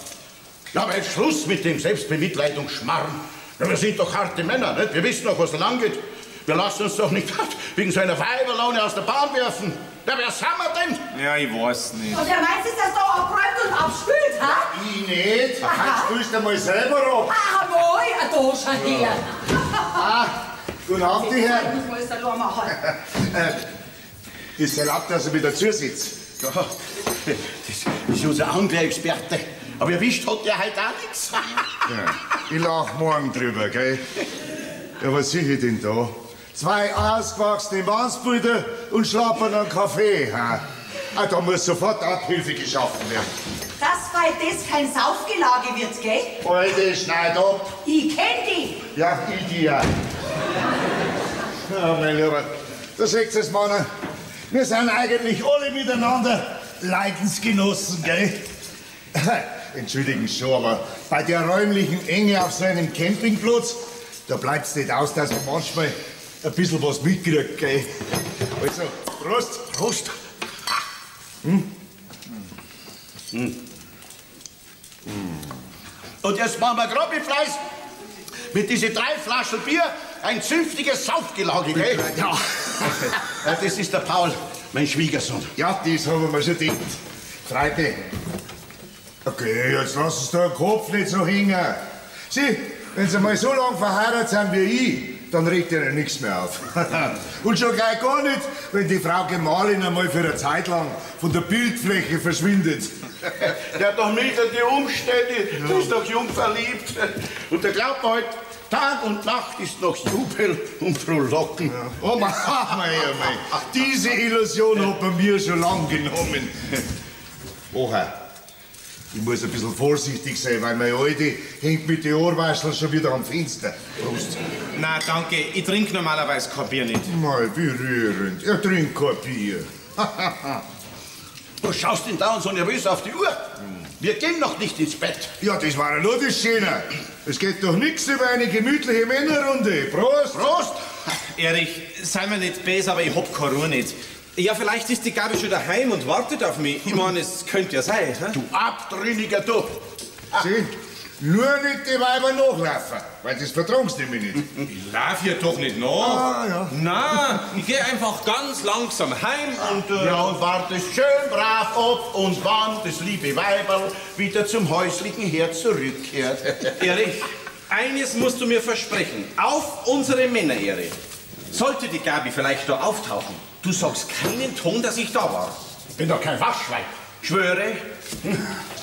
Ja, aber jetzt Schluss mit dem Selbstbemitleidungsschmarrn. Ja, wir sind doch harte Männer, nicht? Wir wissen doch, was lang geht. Wir lassen uns doch nicht wegen so einer Weiberlaune aus der Bahn werfen. Ja, wer sind wir denn? Ja, ich weiß nicht. Und wer meint, dass da abräumt und abspült, ha? Ich nicht. Jetzt spülst du mal selber ab. Ah, moi, da schon her. Guten Abend, die Herren. Ich muss da machen. Ist erlaubt, dass er wieder zusitzt. Ja, das ist unser Anglerexperte. Aber erwischt hat der halt auch nichts. Ja, ich lach morgen drüber, gell? Ja, was sehe ich denn da? 2 ausgewachsene Mannsbrüder und schlappen einen Kaffee. Ha? Ah, da muss sofort Abhilfe geschaffen werden. Das, weil das kein Saufgelage wird, gell? Alte, schneid ab. Ich kenn die. Ja, ich die ja. Ja, mein Lieber, da seht ihr's, Mann. Wir sind eigentlich alle miteinander Leidensgenossen, gell? Entschuldigen Sie schon, aber bei der räumlichen Enge auf so einem Campingplatz, da bleibt's nicht aus, dass man manchmal ein bisschen was mitkriegt, gell? Also, Prost. Prost. Und jetzt machen wir gerade mit Fleiß mit diesen 3 Flaschen Bier ein zünftiges Saufgelage, gell? Ja. Ja, das ist der Paul, mein Schwiegersohn. Ja, das haben wir schon gedacht. Freut mich. Okay, jetzt lassen Sie den Kopf nicht so hängen. Sieh, wenn Sie mal so lange verheiratet sind wie ich, dann regt Ihnen nichts mehr auf. Und schon gleich gar nicht, wenn die Frau Gemahlin einmal für eine Zeit lang von der Bildfläche verschwindet. Der hat doch mildert die Umstände, der ist doch jung verliebt. Und der glaubt halt, Tag und Nacht ist noch Jubel und Frohlocken. Ja. Oh mein, diese Illusion hat bei mir schon lang genommen. Oha. Ich muss ein bisschen vorsichtig sein, weil meine Alte hängt mit den Ohrwascheln schon wieder am Fenster. Prost. Na, danke. Ich trinke normalerweise kein Bier nicht. Mal berührend. Er trinkt kein Bier. Du schaust ihn da und so nervös auf die Uhr. Wir gehen noch nicht ins Bett. Ja, das war ja nur das Schöne. Es geht doch nichts über eine gemütliche Männerrunde. Prost! Prost! Erich, sei mir nicht böse, aber ich hab keine Ruhe nicht. Ja, vielleicht ist die Gabi schon daheim und wartet auf mich. Ich meine, es könnte ja sein. He? Du Abtrünniger, du! Sieh, nur nicht die Weiber nachlaufen, weil das vertrankst du mich nicht. Ich lauf hier doch nicht nach. Ah, ja. Nein, ich gehe einfach ganz langsam heim und... Ja, und wartest schön brav ab und wann das liebe Weiberl wieder zum häuslichen Herd zurückkehrt. Erich, eines musst du mir versprechen. Auf unsere Männerehre. Sollte die Gabi vielleicht da auftauchen, du sagst keinen Ton, dass ich da war. Ich bin doch kein Waschweib. Schwöre.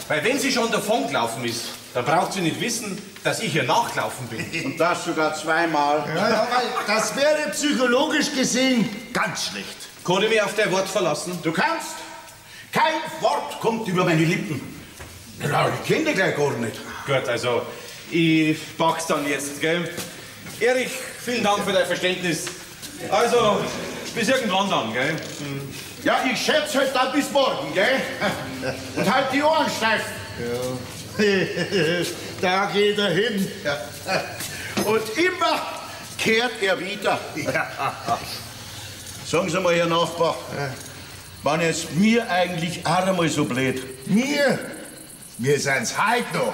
Weil wenn sie schon davongelaufen ist, dann braucht sie nicht wissen, dass ich ihr nachgelaufen bin. Und das sogar 2-mal. Ja, weil das wäre psychologisch gesehen ganz schlecht. Kann ich mich auf dein Wort verlassen? Du kannst. Kein Wort kommt über meine Lippen. Ja, ich kenne dich gleich gar nicht. Gut, also, ich pack's dann jetzt, gell? Erich, vielen Dank für dein Verständnis. Also, bis irgendwann dann, gell? Ja, ich schätze halt dann bis morgen, gell? Und halt die Ohren steif. Ja. Da geht er hin. Und immer kehrt er wieder. Ja. Sagen Sie mal, Herr Nachbar, wann ist mir eigentlich auch einmal so blöd? Wir sind's heute noch.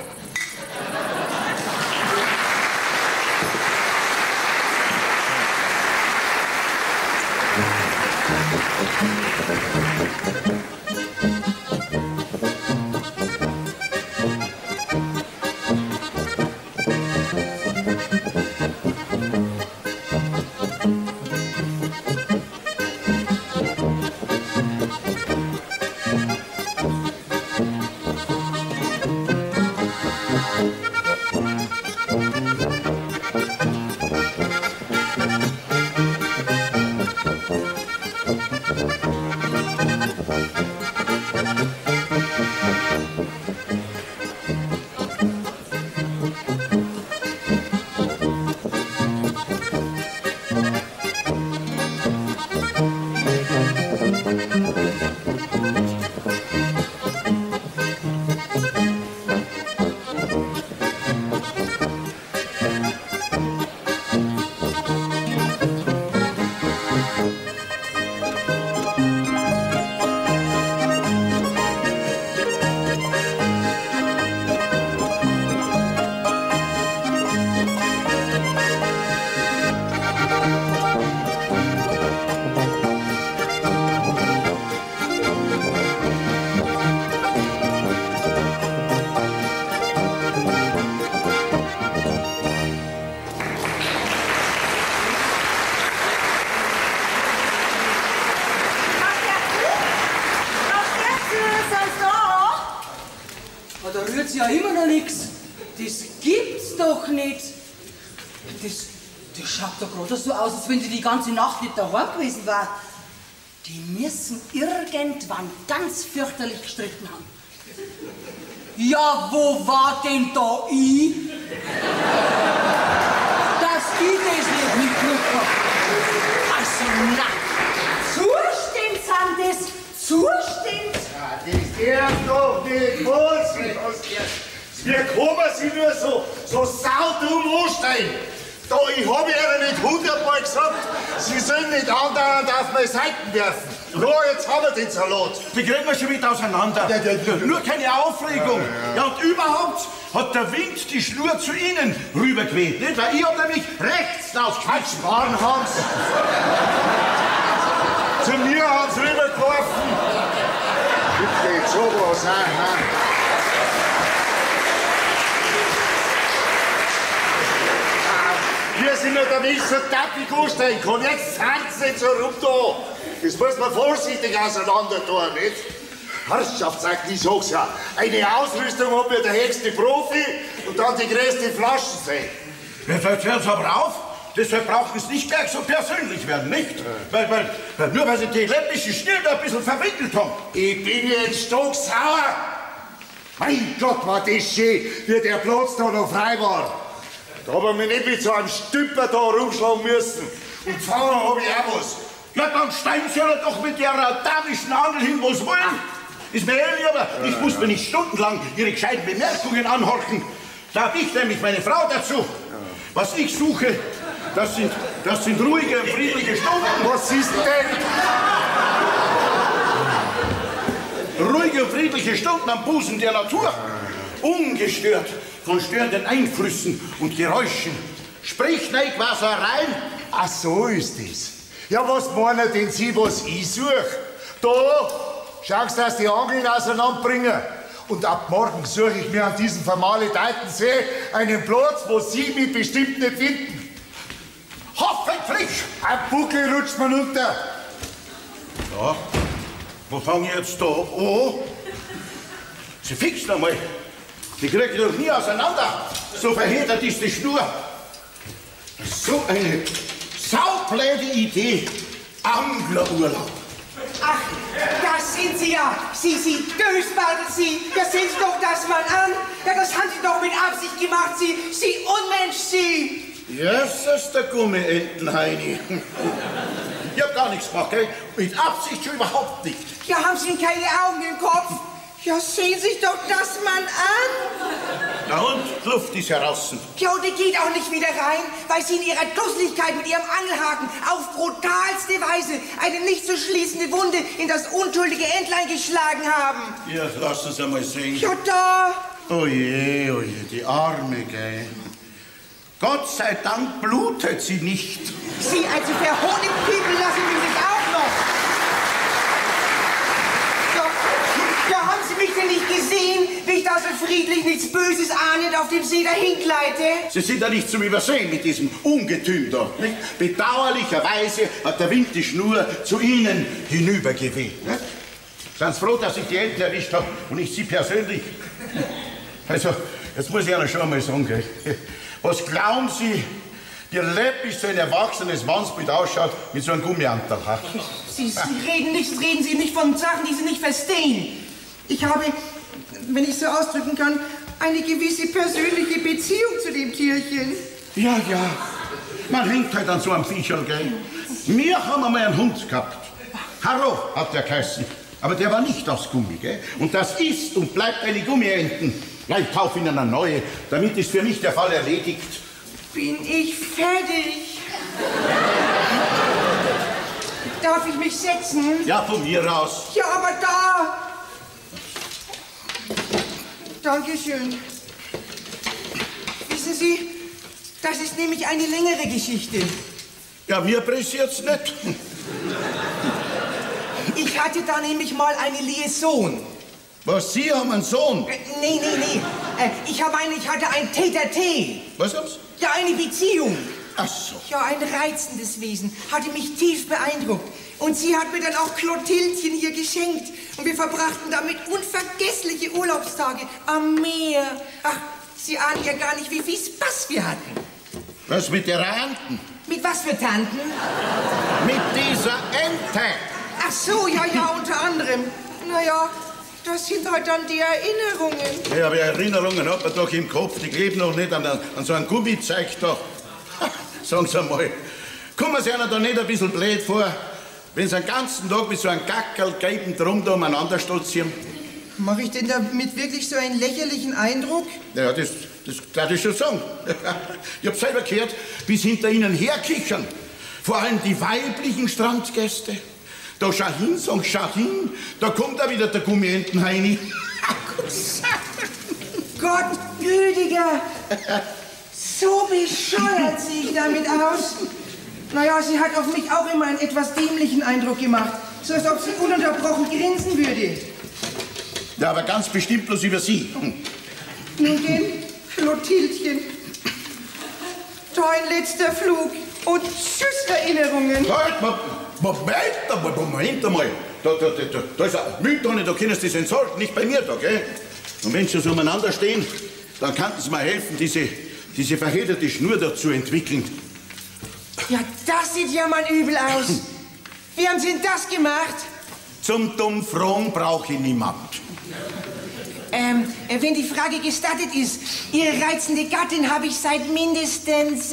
Da rührt ja immer noch nichts. Das gibt's doch nicht. Das schaut doch gerade so aus, als wenn sie die ganze Nacht nicht daheim gewesen war. Die müssen irgendwann ganz fürchterlich gestritten haben. Ja, wo war denn da ich? Dass ich das nicht mitgekriegt hab. Also, na, Zustand sind das. Zustand. Das darf doch nicht wahr sein. Wie kann man sich nur so saudumm anstellen? Da, ich hab Ihnen nicht 100-mal gesagt, Sie sollen nicht andauernd auf meine Seiten werfen. Ja, jetzt haben wir den Salat. Die kriegen wir schon wieder auseinander. Nur keine Aufregung. Ja, und überhaupt hat der Wind die Schnur zu Ihnen rübergeweht, nicht? Weil ich hab nämlich rechts ausgequatscht. Sparen haben's. Zu mir haben's rübergeworfen. Gibt nicht sowas, Wir sind ja der Weg so tappig anstellen kann. Jetzt sind sie nicht so rum da. Das muss man vorsichtig auseinander tun, nicht? Herrschaftsakt, ich sag's ja. Eine Ausrüstung hat mir der höchste Profi und dann die größte Flaschensee. Jetzt hören Sie aber auf. Deshalb brauchen Sie nicht gleich so persönlich werden, nicht? Nur weil Sie die ländliche Stirn ein bisschen verwickelt haben. Ich bin jetzt stocksauer. Mein Gott, war das schön, wie der Platz da noch frei war. Da haben wir mich nicht mit so einem Stümper da rumschlagen müssen. Und gefangen hab ich auch was. Ja, dann steigen Sie ja doch mit Ihrer damischen Angel hin, wo Sie wollen. Ist mir ehrlich, aber ich muss mir nicht stundenlang Ihre gescheiten Bemerkungen anhorchen. Da habe ich nämlich meine Frau dazu. Was ich suche, das sind ruhige und friedliche Stunden. Was ist denn? Ruhige und friedliche Stunden am Busen der Natur. Ungestört von störenden Einflüssen und Geräuschen. Sprich nicht Wassereien. Ach, so ist es. Ja, was meinen denn Sie, was ich suche? Da, schaust, dass die Angeln auseinanderbringen. Und ab morgen suche ich mir an diesem vermaledeiten See einen Platz, wo Sie mich bestimmt nicht finden. Hoffentlich! Ein Buckel rutscht man unter. Ja, wo fange ich jetzt da an? Sie fix einmal. Die kriegt ihr doch nie auseinander. So verheddert ist die Schnur. So eine saublöde Idee. Anglerurlaub. Ach, das sind Sie ja. Sie Dösbalden, Sie. Ja, sehen Sie doch das mal an. Ja, das haben Sie doch mit Absicht gemacht, Sie Unmensch, Sie. Jesus, der Gummientenheini. Ich hab gar nichts gemacht, gell? Mit Absicht schon überhaupt nicht. Ja, haben Sie denn keine Augen im Kopf? Ja, sehen sich doch das Mann an. Na und? Luft ist heraus. Ja, und die geht auch nicht wieder rein, weil Sie in Ihrer Dusseligkeit mit Ihrem Angelhaken auf brutalste Weise eine nicht zu schließende Wunde in das unschuldige Entlein geschlagen haben. Ja, lass uns einmal sehen. Ja, da. Oje, die Arme, gell? Gott sei Dank blutet sie nicht. Sie also verhonigpiepen lassen Sie mich auch noch. Ja, haben Sie mich denn nicht gesehen, wie ich da so friedlich nichts Böses ahnend auf dem See dahingleite? Sie sind ja nicht zum Übersehen mit diesem Ungetüm da. Nicht? Bedauerlicherweise hat der Wind die Schnur zu Ihnen hinübergeweht. Nicht? Seien Sie froh, dass ich die Enten erwischt habe und nicht Sie persönlich. Also, jetzt muss ich Ihnen schon mal sagen, gell? Was glauben Sie, wie läppisch so ein erwachsenes Mannsbild ausschaut mit so einem Gummiantel? Sie reden Sie nicht von Sachen, die Sie nicht verstehen. Ich habe, wenn ich so ausdrücken kann, eine gewisse persönliche Beziehung zu dem Tierchen. Ja, man hängt halt an so einem Viecherl, gell? Wir haben einmal einen Hund gehabt. Harro hat der geheißen. Aber der war nicht aus Gummi, gell? Und das ist und bleibt eine Gummienten. Ja, ich kaufe Ihnen eine neue. Damit ist für mich der Fall erledigt. Bin ich fertig? Darf ich mich setzen? Ja, von mir aus. Ja, aber da. Dankeschön. Wissen Sie, das ist nämlich eine längere Geschichte. Ja, mir pressiert's nicht. Ich hatte da nämlich mal eine Liaison. Was, Sie haben einen Sohn? Nee. Ich hatte ein Tete-a-Tete. Was haben's? Ja, eine Beziehung. Ach so. Ja, ein reizendes Wesen. Hatte mich tief beeindruckt. Und sie hat mir dann auch Clotildchen hier geschenkt. Und wir verbrachten damit unvergessliche Urlaubstage am Meer. Ach, Sie ahnen ja gar nicht, wie viel Spaß wir hatten. Was mit der Tanten? Mit was für Tanten? Mit dieser Ente. Ach so, ja, unter anderem. Naja, das sind halt dann die Erinnerungen. Ja, aber Erinnerungen hat man doch im Kopf. Die kleben noch nicht an so einem Gummizeug da. Sagen Sie einmal, kommen Sie einer da nicht ein bisschen blöd vor, wenn Sie den ganzen Tag mit so einem Gackerl gelben Drum da umeinander stolzieren? Mache ich denn damit wirklich so einen lächerlichen Eindruck? Ja, das darf ich schon sagen. Ich hab selber gehört, wie sie hinter Ihnen herkichern. Vor allem die weiblichen Strandgäste. Da schau hin, schau hin, da kommt da wieder der Gummientenheini. Gott gütiger! So bescheuert sehe ich damit aus. Naja, sie hat auf mich auch immer einen etwas dämlichen Eindruck gemacht. So als ob sie ununterbrochen grinsen würde. Ja, aber ganz bestimmt bloß über Sie. Nun denn, Clotildchen. Da ein letzter Flug und tschüss Erinnerungen. Halt, Moment einmal. Da ist eine Mülltonne, da können Sie das entsorgen, nicht bei mir da, gell? Und wenn Sie so umeinander stehen, dann könnten Sie mir helfen, diese verhedderte Schnur da zu entwickeln. Ja, das sieht ja mal übel aus. Wie haben Sie denn das gemacht? Zum Dummfragen brauche ich niemand. Wenn die Frage gestattet ist, Ihre reizende Gattin habe ich seit mindestens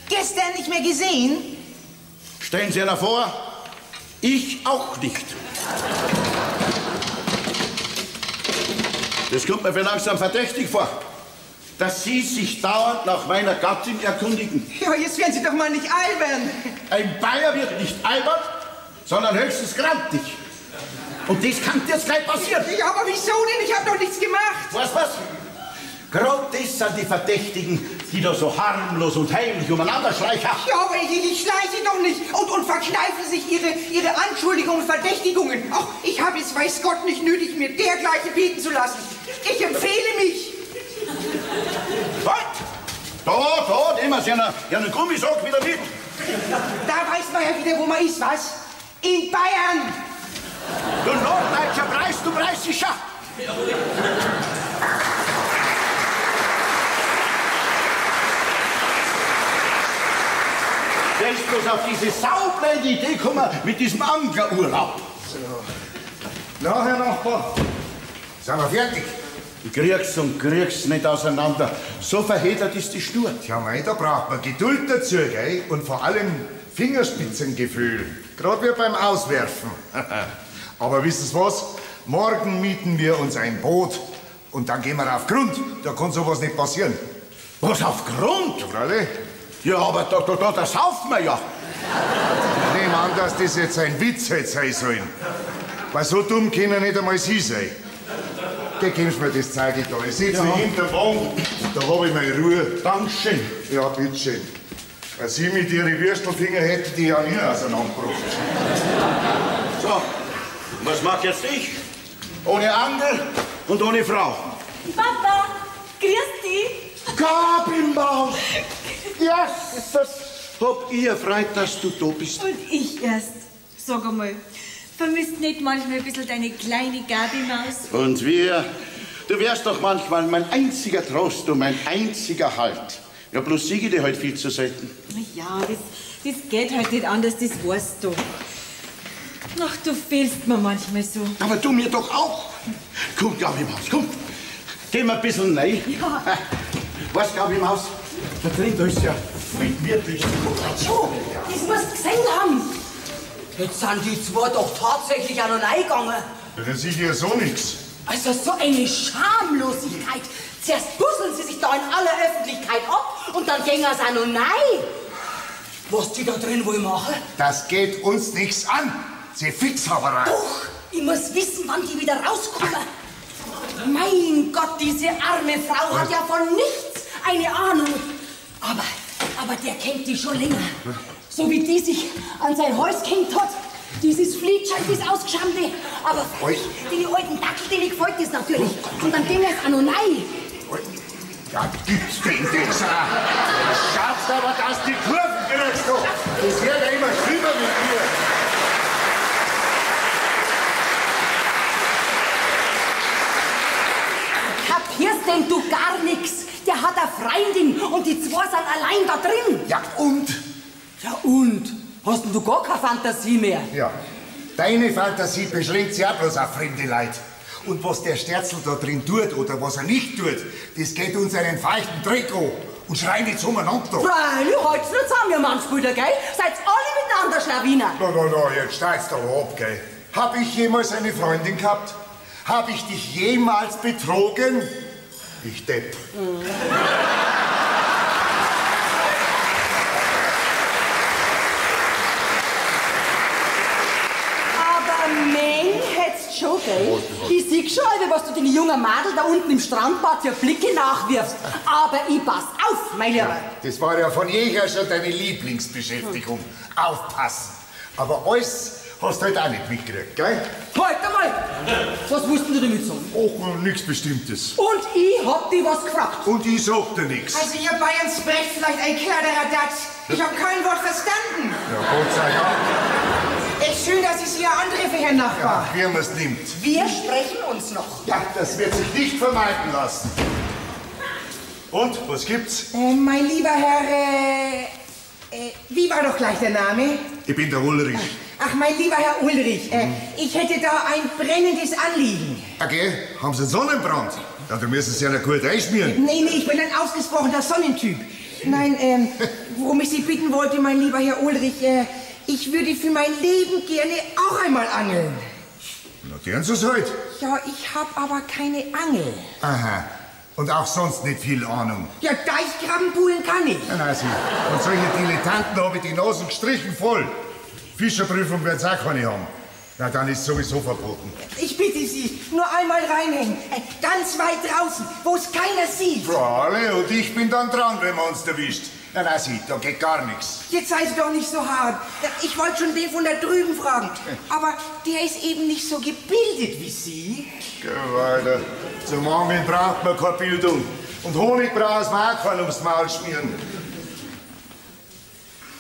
gestern nicht mehr gesehen. Stellen Sie einer vor, ich auch nicht. Das kommt mir für langsam verdächtig vor, dass Sie sich dauernd nach meiner Gattin erkundigen. Ja, jetzt werden Sie doch mal nicht albern. Ein Bayer wird nicht albern, sondern höchstens grantig. Und das kann jetzt gleich passieren. Ja, aber wieso denn? Ich habe doch nichts gemacht. Was? Gerade das sind die Verdächtigen, die da so harmlos und heimlich umeinander schleichen. Ja, aber ich schleiche doch nicht und verkneifen sich ihre Anschuldigungen und Verdächtigungen. Ach, ich habe es, weiß Gott, nicht nötig, mir dergleichen bieten zu lassen. Ich empfehle mich. Was? Da, nehmen Sie einen Gummisack wieder mit. Da weiß man ja wieder, wo man ist, was? In Bayern. Du norddeutscher Preis, du Preisischer. Wer ist bloß auf diese saublöde Idee gekommen mit diesem Anglerurlaub? Na, Herr Nachbar, sind wir fertig? Kriegst nicht auseinander. So verheddert ist die Schnur. Tja, mei, da braucht man Geduld dazu, gell? Und vor allem Fingerspitzengefühl. Gerade wie beim Auswerfen. Aber wissen Sie was? Morgen mieten wir uns ein Boot und dann gehen wir auf Grund. Da kann sowas nicht passieren. Was, auf Grund? Ja, freilich. Ja, aber da saufen wir ja. Ich nehme an, dass das jetzt ein Witz hätte sein sollen. Weil so dumm können nicht einmal Sie sein. Geben Sie mir das Zeug da. Ich sitze hinterm Wagen, da habe ich meine Ruhe. Dankeschön. Ja, bitteschön. Weil Sie mit Ihren Würstelfinger hätten die ja nie auseinandergebracht. So, was mache jetzt ich? Ohne Angel und ohne Frau. Papa, grüß dich. Gabi-Maus! Jesus! Hab ich erfreut, dass du da bist. Und ich erst. Sag einmal, vermisst nicht manchmal ein bisschen deine kleine Gabi-Maus? Und wir? Du wärst doch manchmal mein einziger Trost und mein einziger Halt. Ja, bloß siege dir halt viel zu selten. Ja, das geht halt nicht anders, das weißt du. Ach, du fehlst mir manchmal so. Aber du mir doch auch. Komm, Gabi-Maus, komm. Geh mal ein bisschen rein. Ja. Was, Gabi-Maus? Da drin, da ist ja wirklich Jo, das musst du gesehen haben. Jetzt sind die zwei doch tatsächlich auch noch reingegangen. Ja, dann sehe ich ja so nichts. Also so eine Schamlosigkeit. Zuerst busseln sie sich da in aller Öffentlichkeit ab und dann gehen sie auch noch rein. Was die da drin wohl machen? Das geht uns nichts an. Sie Fixhaberei. Doch, ich muss wissen, wann die wieder rauskommen. Mein Gott, diese arme Frau hat ja von nichts eine Ahnung. Aber der kennt die schon länger. So wie die sich an sein Haus gehängt hat. Dieses Flietschein, das Ausgeschammte. Aber den alten Dackel, denen gefällt das natürlich. Und dann gehen wir jetzt auch noch rein. Ja, gibt's denn das auch? Schaffst aber, dass die Kurven kriegst du. Das wird ja immer schlimmer mit dir. Kapierst denn du gar nix? Der hat eine Freundin und die zwei sind allein da drin. Ja, und? Ja, und? Hast denn du gar keine Fantasie mehr? Ja, deine Fantasie beschränkt sich auch bloß auf fremde Leute. Und was der Sterzel da drin tut oder was er nicht tut, das geht uns einen feuchten Dreck an. Und schrei nicht umeinander. Freilich, halt's nur zusammen, ihr Mannsbrüder, gell? Seid alle miteinander Schlawiner. Na, jetzt steigst du aber ab, gell? Hab ich jemals eine Freundin gehabt? Hab ich dich jemals betrogen? Ich Depp. Aber Meng hätt's schon, gell? Ich sieh schon, was du den jungen Madel da unten im Strandbad für Blicke nachwirfst. Aber ich pass auf, mein Lieber. Das war ja von jeher schon deine Lieblingsbeschäftigung. Aufpassen. Aber alles hast du halt auch nicht mitgekriegt, gell? Halt einmal! Was wussten du damit sagen? Och, nichts Bestimmtes. Und ich hab dich was gefragt. Und ich sag dir nichts. Also ihr Bayern sprecht vielleicht ein Kerl, der Herr Datz. Ich habe kein Wort verstanden. Ja, Gott sei Dank. Ist schön, dass es hier andere für Herrn Nachbar. Wie man es nimmt. Wir sprechen uns noch. Ja, das wird sich nicht vermeiden lassen. Und, was gibt's? Mein lieber Herr, wie war doch gleich der Name? Ich bin der Ulrich. Ach, mein lieber Herr Ulrich, ich hätte da ein brennendes Anliegen. Okay, haben Sie einen Sonnenbrand? Ja, dann müssen Sie ja noch gut einschmieren. Nee, ich bin ein ausgesprochener Sonnentyp. Nein, worum ich Sie bitten wollte, mein lieber Herr Ulrich, ich würde für mein Leben gerne auch einmal angeln. Na, gern Sie es halt. Ja, ich habe aber keine Angel. Aha. Und auch sonst nicht viel Ahnung. Ja, Deichkrabbenpoolen kann ich. Ja, nein, Sie. Und solche Dilettanten habe ich die Nasen gestrichen voll. Fischerprüfung werden Sie auch keine haben. Na, dann ist sowieso verboten. Ich bitte Sie, nur einmal reinhängen. Ganz weit draußen, wo es keiner sieht. Alle, und ich bin dann dran, wenn man uns erwischt. Ja, nein, Sie, da geht gar nichts. Jetzt seid ihr doch nicht so hart. Ich wollte schon den von da drüben fragen. Aber der ist eben nicht so gebildet wie Sie. Geh weiter. Zum Angeln braucht man keine Bildung. Und Honig braucht man auch keinen ums Maul schmieren.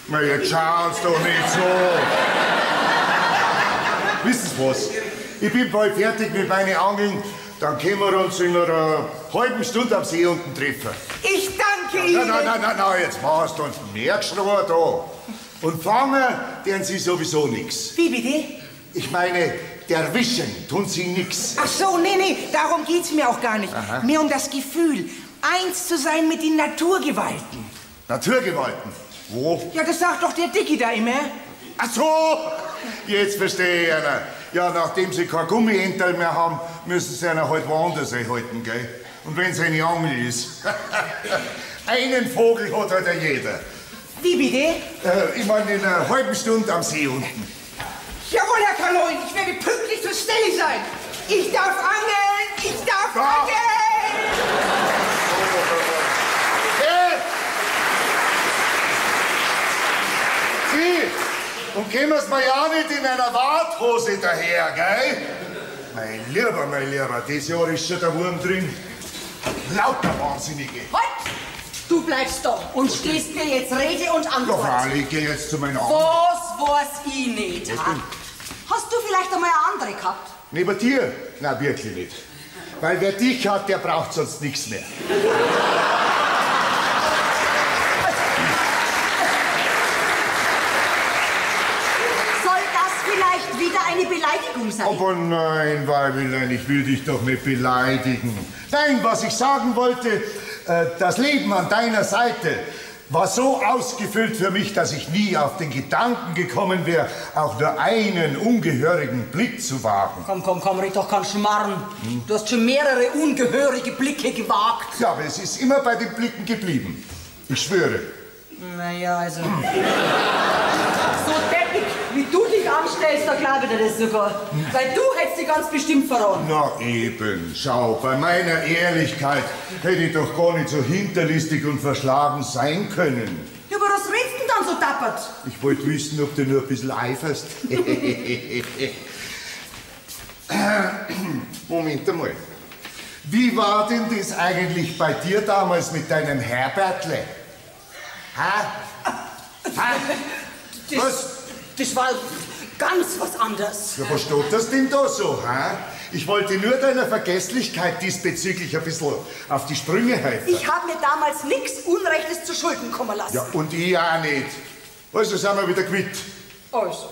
Na, jetzt schauen's doch nicht so. Wissen Sie was? Ich bin bald fertig mit meinen Angeln. Dann können wir uns in einer halben Stunde am See unten treffen. Ich danke Ihnen. Nein, jetzt machst du uns mehr Geschrei da. Und fangen werden Sie sowieso nichts. Wie bitte? Ich meine, erwischen tun sie nix. Ach so, nee, darum geht's mir auch gar nicht. Aha. Mehr um das Gefühl, eins zu sein mit den Naturgewalten. Naturgewalten? Wo? Ja, das sagt doch der Dicki da immer. Ach so, jetzt verstehe ich einer. Ja, nachdem sie kein Gummienterl mehr haben, müssen sie einer halt woanders einhalten, gell? Und wenn es eine Angel ist. Einen Vogel hat halt jeder. Wie bitte? Ich meine, in einer halben Stunde am See unten. Jawohl, Herr Kaloin, ich werde pünktlich zur Stelle sein. Ich darf angeln, ich darf angeln! Hey! Sie, und kommen Sie mir ja nicht in einer Warthose daher, gell? Mein Lieber, dieses Jahr ist schon der Wurm drin. Lauter Wahnsinnige. Halt! Du bleibst da und stehst mir jetzt Rede und Antwort. Doch, Ali, ich gehe jetzt zu meiner Arbeit. Was weiß ich nicht? Ha? Hast du vielleicht einmal eine andere gehabt? Neben dir? Na, wirklich nicht. Weil wer dich hat, der braucht sonst nichts mehr. Soll das vielleicht wieder eine Beleidigung sein? Aber nein, Weibelein, ich will dich doch nicht beleidigen. Nein, was ich sagen wollte, das Leben an deiner Seite war so ausgefüllt für mich, dass ich nie auf den Gedanken gekommen wäre, auch nur einen ungehörigen Blick zu wagen. Komm, red doch keinen Schmarrn. Du hast schon mehrere ungehörige Blicke gewagt. Ja, aber es ist immer bei den Blicken geblieben. Ich schwöre. Naja, also. So deppig, wie du dich anstellst, da glaube ich dir das sogar. Weil du hättest dich ganz bestimmt verraten. Na eben, schau, bei meiner Ehrlichkeit hätte ich doch gar nicht so hinterlistig und verschlagen sein können. Ja, aber was redst du denn dann so dappert? Ich wollte wissen, ob du nur ein bisschen eiferst. Moment einmal. Wie war denn das eigentlich bei dir damals mit deinem Herbertle? Das war ganz was anderes. Ja, was steht das denn da so, Ich wollte nur deiner Vergesslichkeit diesbezüglich ein bisschen auf die Sprünge helfen. Ich habe mir damals nichts Unrechtes zu Schulden kommen lassen. Ja, und ich auch nicht. Also sind wir wieder quitt. Also,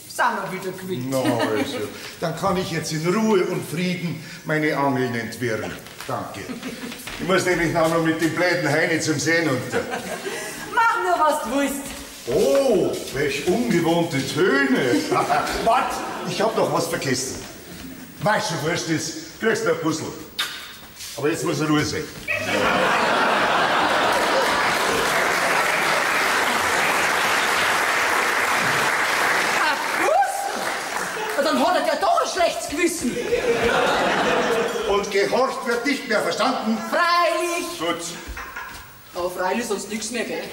sind wir wieder quitt. Na also, dann kann ich jetzt in Ruhe und Frieden meine Angeln entwirren. Danke. Ich muss nämlich noch mal mit dem blöden Heini zum Seen unter. Mach nur, was du willst. Oh, welch ungewohnte Töne. Wart, ich hab noch was vergessen. Weißt du, was das ist? Kriegst du ein Puzzle. Aber jetzt muss er Ruhe sein. Was? Dann hat er ja doch ein schlechtes Gewissen. Und gehorcht wird nicht mehr, verstanden? Freilich. Gut. Aber freilich sonst nichts mehr, gell?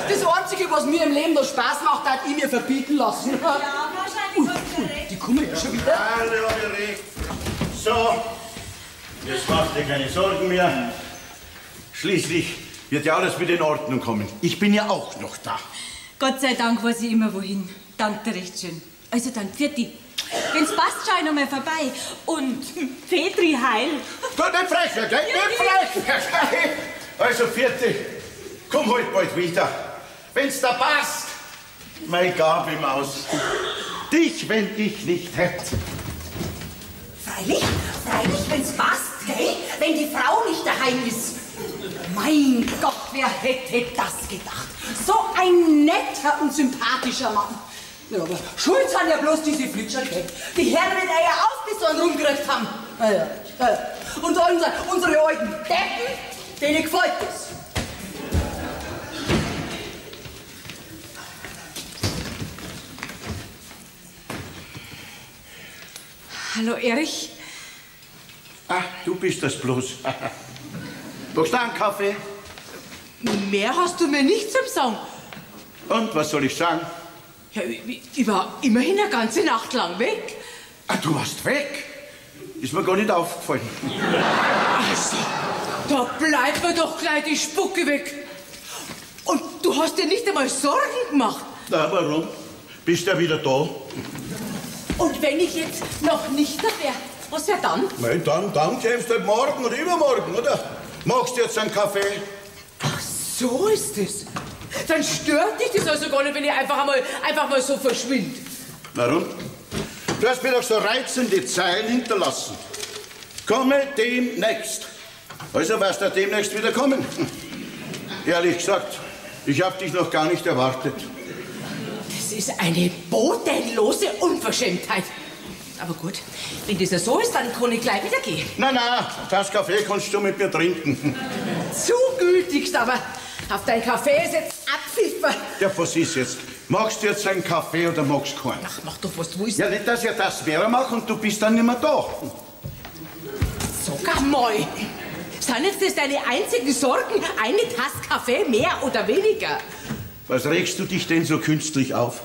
Das Einzige, was mir im Leben noch Spaß macht, hat ich mir verbieten lassen. Ja, wahrscheinlich hast du recht. Die kommen ja schon wieder. Alle haben recht. So, jetzt macht ihr keine Sorgen mehr. Schließlich wird ja alles wieder in Ordnung kommen. Ich bin ja auch noch da. Gott sei Dank weiß ich immer wohin. Dank dir recht schön. Also dann, Pfirti. Wenn's passt, schau ich noch mal vorbei. Und Petri heil. Du, nicht frech, gell? Nicht frech! Also, Vierte, komm heute bald wieder. Wenn's da passt. Mein Gabimaus. Dich, wenn ich nicht hätte. Freilich, wenn's passt, gell? Wenn die Frau nicht daheim ist. Mein Gott, wer hätte das gedacht? So ein netter und sympathischer Mann. Ja, aber schuld sind ja bloß diese Flitscher, gell? Die Herren mit Eier aufgesonnen rumgekriegt haben. Ja. Und unsere alten Deppen, denen gefällt das. Hallo, Erich. Ach, du bist das bloß. Brauchst du einen Kaffee? Mehr hast du mir nicht zum Sagen. Und, was soll ich sagen? Ja, ich war immerhin eine ganze Nacht lang weg. Ah, du warst weg? Ist mir gar nicht aufgefallen. Also, da bleibt mir doch gleich die Spucke weg. Und du hast dir nicht einmal Sorgen gemacht. Na, warum? Bist du ja wieder da? Und wenn ich jetzt noch nicht da wäre, was wäre dann? Nein, dann kommst du halt morgen oder übermorgen, oder? Machst du jetzt einen Kaffee? Ach, so ist es. Dann stört dich das also gar nicht, wenn ich einfach mal so verschwinde. Warum? Du hast mir doch so reizende Zeilen hinterlassen. Komme demnächst. Also wirst du demnächst wieder kommen. Ehrlich gesagt, ich habe dich noch gar nicht erwartet. Das ist eine bodenlose Unverschämtheit. Aber gut, wenn das ja so ist, dann kann ich gleich wieder gehen. Na, das Kaffee kannst du mit mir trinken. Zugültigst, aber auf dein Kaffee ist jetzt abpfiffen. Ja, was ist jetzt? Magst du jetzt einen Kaffee oder magst du keinen? Ach, mach doch, was du willst. Ja, nicht, dass ich das wäre mache und du bist dann nicht mehr da. Sag einmal, sind jetzt das deine einzigen Sorgen? Eine Tasse Kaffee, mehr oder weniger? Was regst du dich denn so künstlich auf?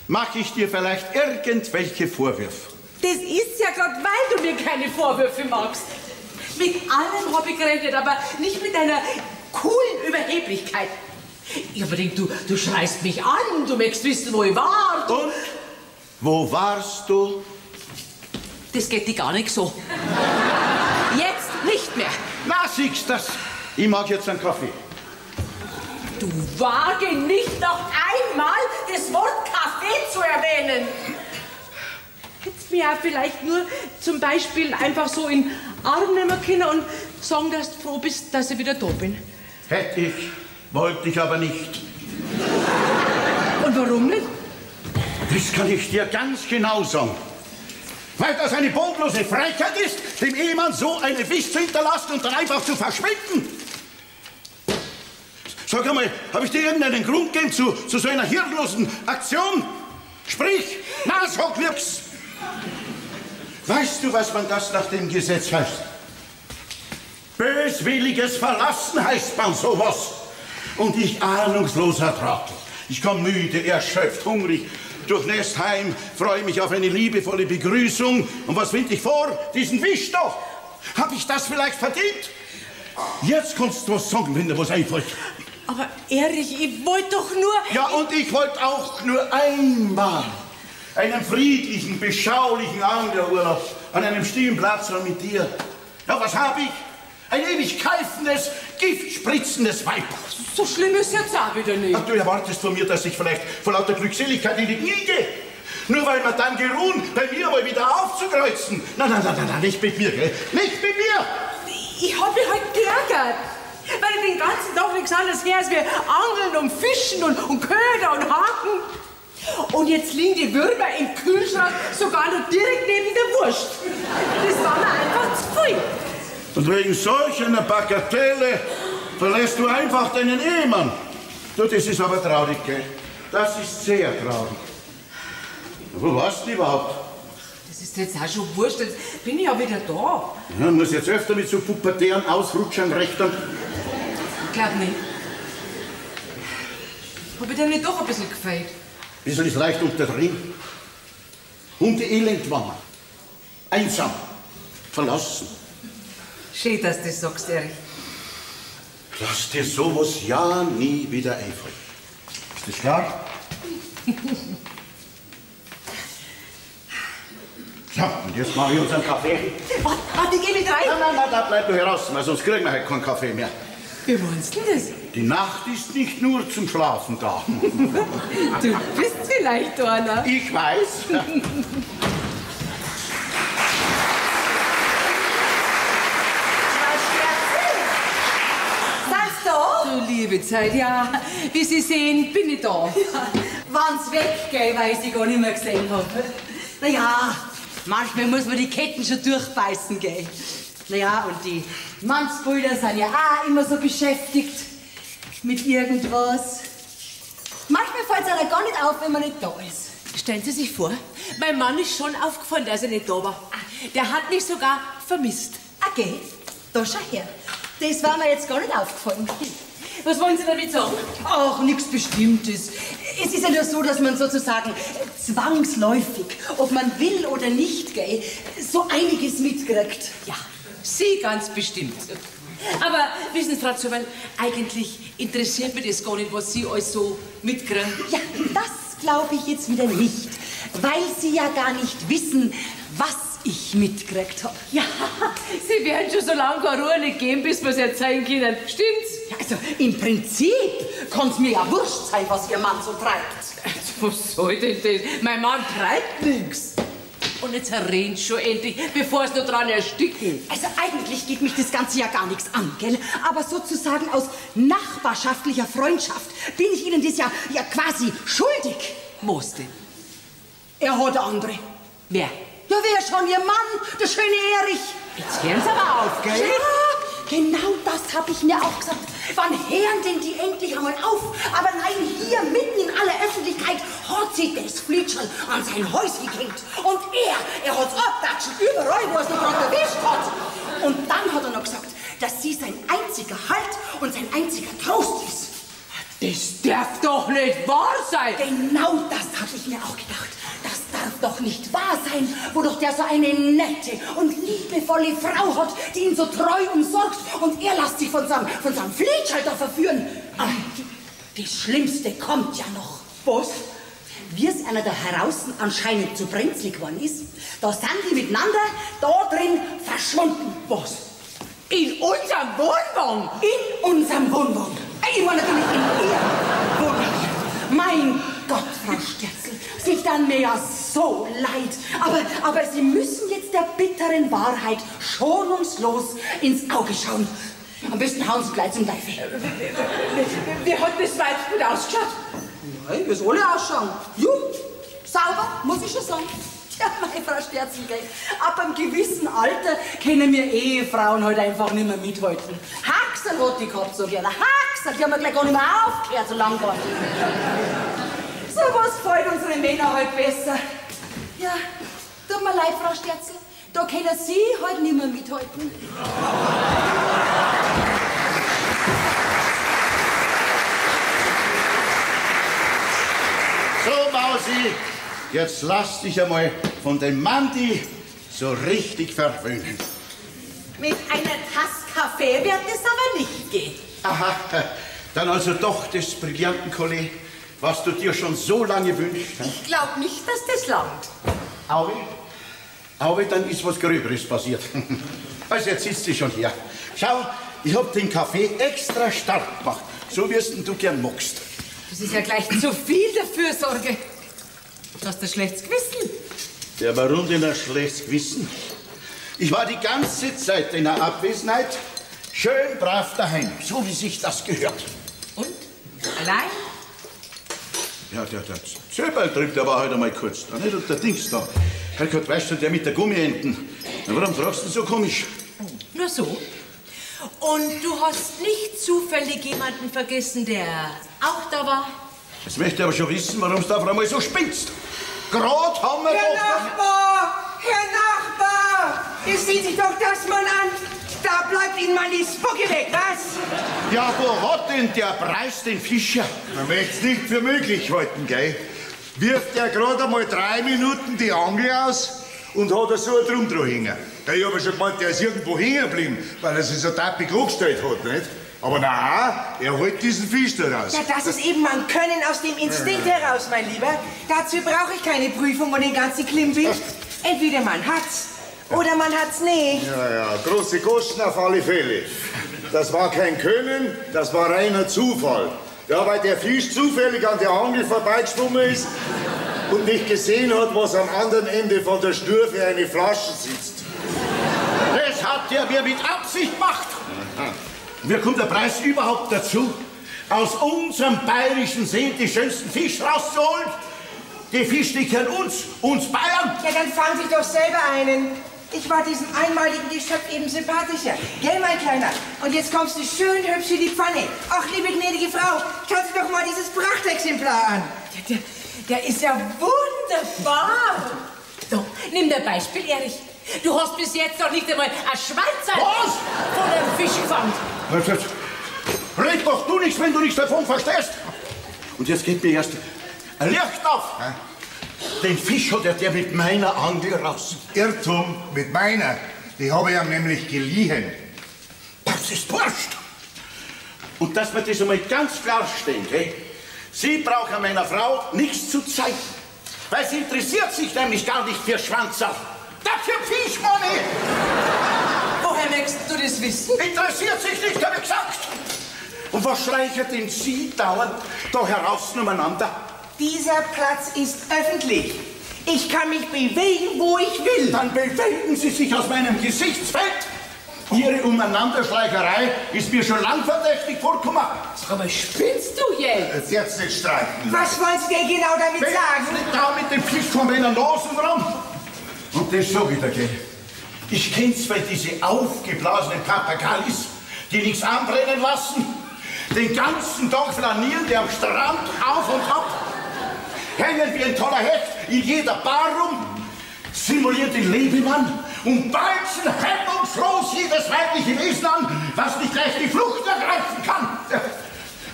Mache ich dir vielleicht irgendwelche Vorwürfe? Das ist ja gerade, weil du mir keine Vorwürfe machst. Mit allem habe ich gerechnet, aber nicht mit deiner coolen Überheblichkeit. Ich habe gedacht, du schreist mich an, du möchtest wissen, wo ich war. Und? Wo warst du? Das geht dir gar nicht so. Jetzt nicht mehr. Na, siehst das. Ich mag jetzt einen Kaffee. Du wage nicht noch einmal das Wort Kaffee zu erwähnen. Hättest mir ja vielleicht nur zum Beispiel einfach so in den Arm nehmen können und sagen, dass du froh bist, dass ich wieder da bin. Hätte ich, wollte ich aber nicht. Und warum nicht? Das kann ich dir ganz genau sagen. Weil das eine bodenlose Frechheit ist, dem Ehemann so eine Wicht zu hinterlassen und dann einfach zu verschwinden. Sag einmal, habe ich dir irgendeinen Grund gegeben zu so einer hirnlosen Aktion? Sprich, na, sag nix. Weißt du, was man das nach dem Gesetz heißt? Böswilliges Verlassen heißt man sowas. Und ich ahnungsloser Trottel. Ich komme müde, erschöpft, hungrig, durchnässt heim, freue mich auf eine liebevolle Begrüßung. Und was finde ich vor? Diesen Wisch doch. Hab ich das vielleicht verdient? Jetzt kannst du was sagen, wenn dir was einfällt. Aber Erich, ich wollte doch nur... Ja, und ich wollte auch nur einmal einen friedlichen, beschaulichen Anglerurlaub an einem stillen Platz mit dir. Ja, was habe ich? Ein ewig keifendes, giftspritzendes Weib. So schlimm ist jetzt auch wieder nicht. Ach, du erwartest von mir, dass ich vielleicht vor lauter Glückseligkeit in die Knie gehe. Nur weil wir dann geruhen, bei mir mal wieder aufzukreuzen. Nein, nicht mit mir, gell? Nicht mit mir! Ich hab mich halt geärgert. Weil ich den ganzen Tag nichts anderes her als wir angeln und fischen und Köder und Haken. Und jetzt liegen die Würmer im Kühlschrank sogar noch direkt neben der Wurst. Das war mir einfach zu viel. Und wegen solch einer Bagatelle verlässt du einfach deinen Ehemann. Du, das ist aber traurig, gell? Das ist sehr traurig. Wo warst du überhaupt? Das ist jetzt auch schon wurscht, jetzt bin ich ja wieder da. Ja, muss jetzt öfter mit so pubertären Ausrutschern rechnen. Ich glaub nicht. Hab ich dir nicht doch ein bisschen gefällt? Bisschen ist leicht unterdrehen. Und die Elendwanne. Einsam. Verlassen. Schön, dass du das sagst, Erich. Lass dir sowas ja nie wieder einfallen. Ist das klar? So, und jetzt mache ich uns einen Kaffee. Warte, geh mit rein. Nein, da bleib du heraus, weil sonst kriegen wir halt keinen Kaffee mehr. Wie meinst du das? Die Nacht ist nicht nur zum Schlafen da. Du bist vielleicht einer. Ich weiß. Du liebe Zeit, ja. Wie Sie sehen, bin ich da. Wann's weggehen, weil ich sie gar nicht mehr gesehen habe. Naja, manchmal muss man die Ketten schon durchbeißen gehen. Naja, und die Mannsbrüder sind ja auch immer so beschäftigt mit irgendwas. Manchmal fällt es einer gar nicht auf, wenn man nicht da ist. Stellen Sie sich vor, mein Mann ist schon aufgefallen, dass er nicht da war. Der hat mich sogar vermisst. Okay, da schau her. Das war mir jetzt gar nicht aufgefallen. Was wollen Sie damit sagen? Ach, nichts Bestimmtes. Es ist ja nur so, dass man sozusagen zwangsläufig, ob man will oder nicht, gell, so einiges mitkriegt. Ja, Sie ganz bestimmt. Aber wissen Sie, Frau Zöberl, eigentlich interessiert mich das gar nicht, was Sie alles so mitkriegen. Ja, das glaube ich jetzt wieder nicht, weil Sie ja gar nicht wissen, was ich mitgekriegt habe. Ja, Sie werden schon so lange keine Ruhe nicht geben, bis wir es erzählen können. Stimmt's? Ja, also im Prinzip kann es mir ja wurscht sein, was Ihr Mann so treibt. Was soll denn das? Mein Mann treibt nichts. Und jetzt rennt schon endlich, bevor es noch dran ersticken. Also eigentlich geht mich das Ganze ja gar nichts an, gell? Aber sozusagen aus nachbarschaftlicher Freundschaft bin ich Ihnen das ja quasi schuldig. Was denn? Er hat eine andere. Wer? Ja, wer schon? Ihr Mann, der schöne Erich. Jetzt hören Sie aber auf, gell? Ja, genau das habe ich mir auch gesagt. Wann hören denn die endlich einmal auf? Aber nein, hier mitten in aller Öffentlichkeit hat sie das Flitschel an sein Häuschen gehängt. Und er hat's abtatschen, überall, wo er es noch gerade erwischt hat. Und dann hat er noch gesagt, dass sie sein einziger Halt und sein einziger Trost ist. Das darf doch nicht wahr sein. Genau das habe ich mir auch gedacht. Das darf doch nicht wahr sein, wo doch der so eine nette und liebevolle Frau hat, die ihn so treu umsorgt und er lässt sich von seinem Fliehschalter verführen. Aber das Schlimmste kommt ja noch. Was? Wie es einer da draußen anscheinend zu brenzlig geworden ist, da sind die miteinander da drin verschwunden. Was? In unserem Wohnwagen? In unserem Wohnwagen. Ich meine natürlich in Ihrem Wohnwagen. Mein Gott, Frau Sterzel, Sie tun mir ja so leid. Aber Sie müssen jetzt der bitteren Wahrheit schonungslos ins Auge schauen. Am besten hauen Sie gleich zum Teufel. Wie hat das Weib gut ausgeschaut? Nein, wie es alle ausschauen. Jung, sauber, muss ich schon sagen. Ja, meine Frau Sterzel, gell. Ab einem gewissen Alter können wir Ehefrauen halt einfach nicht mehr mithalten. Haxel hat die gehabt, so gerne. Haxel, die haben wir gleich gar nicht mehr aufgehört, so lang war die. So was gefällt unsere Männer halt besser. Ja, tut mir leid, Frau Sterzel. Da können Sie halt nicht mehr mithalten. So, Mausi, jetzt lass dich einmal von dem Mandi so richtig verwöhnen. Mit einer Tasse Kaffee wird es aber nicht gehen. Aha, dann also doch des brillanten Collet, was du dir schon so lange wünschst. Ich glaube nicht, dass das langt. Aber dann ist was Gröberes passiert. Also jetzt sitzt du schon hier. Schau, ich hab den Kaffee extra stark gemacht, so wie es du gern magst. Das ist ja gleich zu viel der Fürsorge. Du hast ein schlechtes Gewissen. Ja, warum denn ein schlechtes Gewissen? Ich war die ganze Zeit in der Abwesenheit schön brav daheim, so wie sich das gehört. Und? Allein? Ja, der Zöberl der war heute einmal kurz da, nicht? Und der Dings da. Herrgott, weißt du, der mit der Gummienten. Na, warum fragst du so komisch? Nur so. Und du hast nicht zufällig jemanden vergessen, der auch da war? Jetzt möchte ich aber schon wissen, warum du auf einmal so spinnst. Gerade haben wir Herr Nachbar! Jetzt sehen sich doch das mal an. Da bleibt Ihnen mal die Spucke weg, was? Ja, wo hat denn der Preis den Fischer? Man möchte es nicht für möglich halten, gell? Wirft er gerade einmal 3 Minuten die Angel aus und hat er so ein Drum dran hängen. Ja, ich habe schon gemeint, der ist irgendwo hängen geblieben, weil er sich so tappig angestellt hat, nicht? Aber nein, er holt diesen Fisch da raus. Ja, das ist eben ein Können aus dem Instinkt heraus, mein Lieber. Dazu brauche ich keine Prüfung und den ganzen Klimbim. Entweder man hat's oder man hat's nicht. Ja, große Kosten auf alle Fälle. Das war kein Können, das war reiner Zufall. Ja, weil der Fisch zufällig an der Angel vorbeigeschwommen ist und nicht gesehen hat, was am anderen Ende von der Schnur für eine Flasche sitzt. Das hat der mir mit Absicht gemacht. Wie kommt der Preis überhaupt dazu, aus unserem bayerischen See die schönsten Fisch rauszuholen? Die Fische, die kennen uns Bayern. Ja, dann fangen Sie doch selber einen. Ich war diesem einmaligen Geschöpf eben sympathischer. Gell, mein Kleiner? Und jetzt kommst du schön hübsch in die Pfanne. Ach, liebe gnädige Frau, schau dir doch mal dieses Prachtexemplar an. Ja, der ist ja wunderbar. So, nimm dir Beispiel, Erich. Du hast bis jetzt noch nicht einmal ein Schweizer von einem Fisch gefangen. Red doch du nichts, wenn du nichts davon verstehst. Und jetzt geht mir erst ein Licht auf. Den Fisch hat der mit meiner Angel raus. Irrtum, mit meiner. Die habe ich ihm nämlich geliehen. Das ist wurscht. Und dass wir das einmal ganz klar stehen, gell? Sie brauchen meiner Frau nichts zu zeigen. Weil sie interessiert sich nämlich gar nicht für Schwanzerl. Dafür Fischmoney. Woher möchtest du das wissen? Interessiert sich nicht, habe ich gesagt. Und was schleichert denn Sie dauernd da heraus umeinander? Dieser Platz ist öffentlich. Ich kann mich bewegen, wo ich will. Dann bewegen Sie sich aus meinem Gesichtsfeld. Ihre Umeinanderschleicherei ist mir schon lang verdächtig vorgekommen. Aber spinnst du jetzt? Jetzt nicht streiten. Was wollen Sie denn genau damit sagen? Nicht da mit dem Pfiff von meiner Nase dran. Und das sag ich dir, ich kenn zwar diese aufgeblasenen Papagallis, die nichts anbrennen lassen, den ganzen Tag flanieren die am Strand auf und ab, hängen wie ein toller Hecht in jeder Bar rum, simulieren den Lebemann und balzen hemmungslos jedes weibliche Wesen an, was nicht gleich die Flucht ergreifen kann.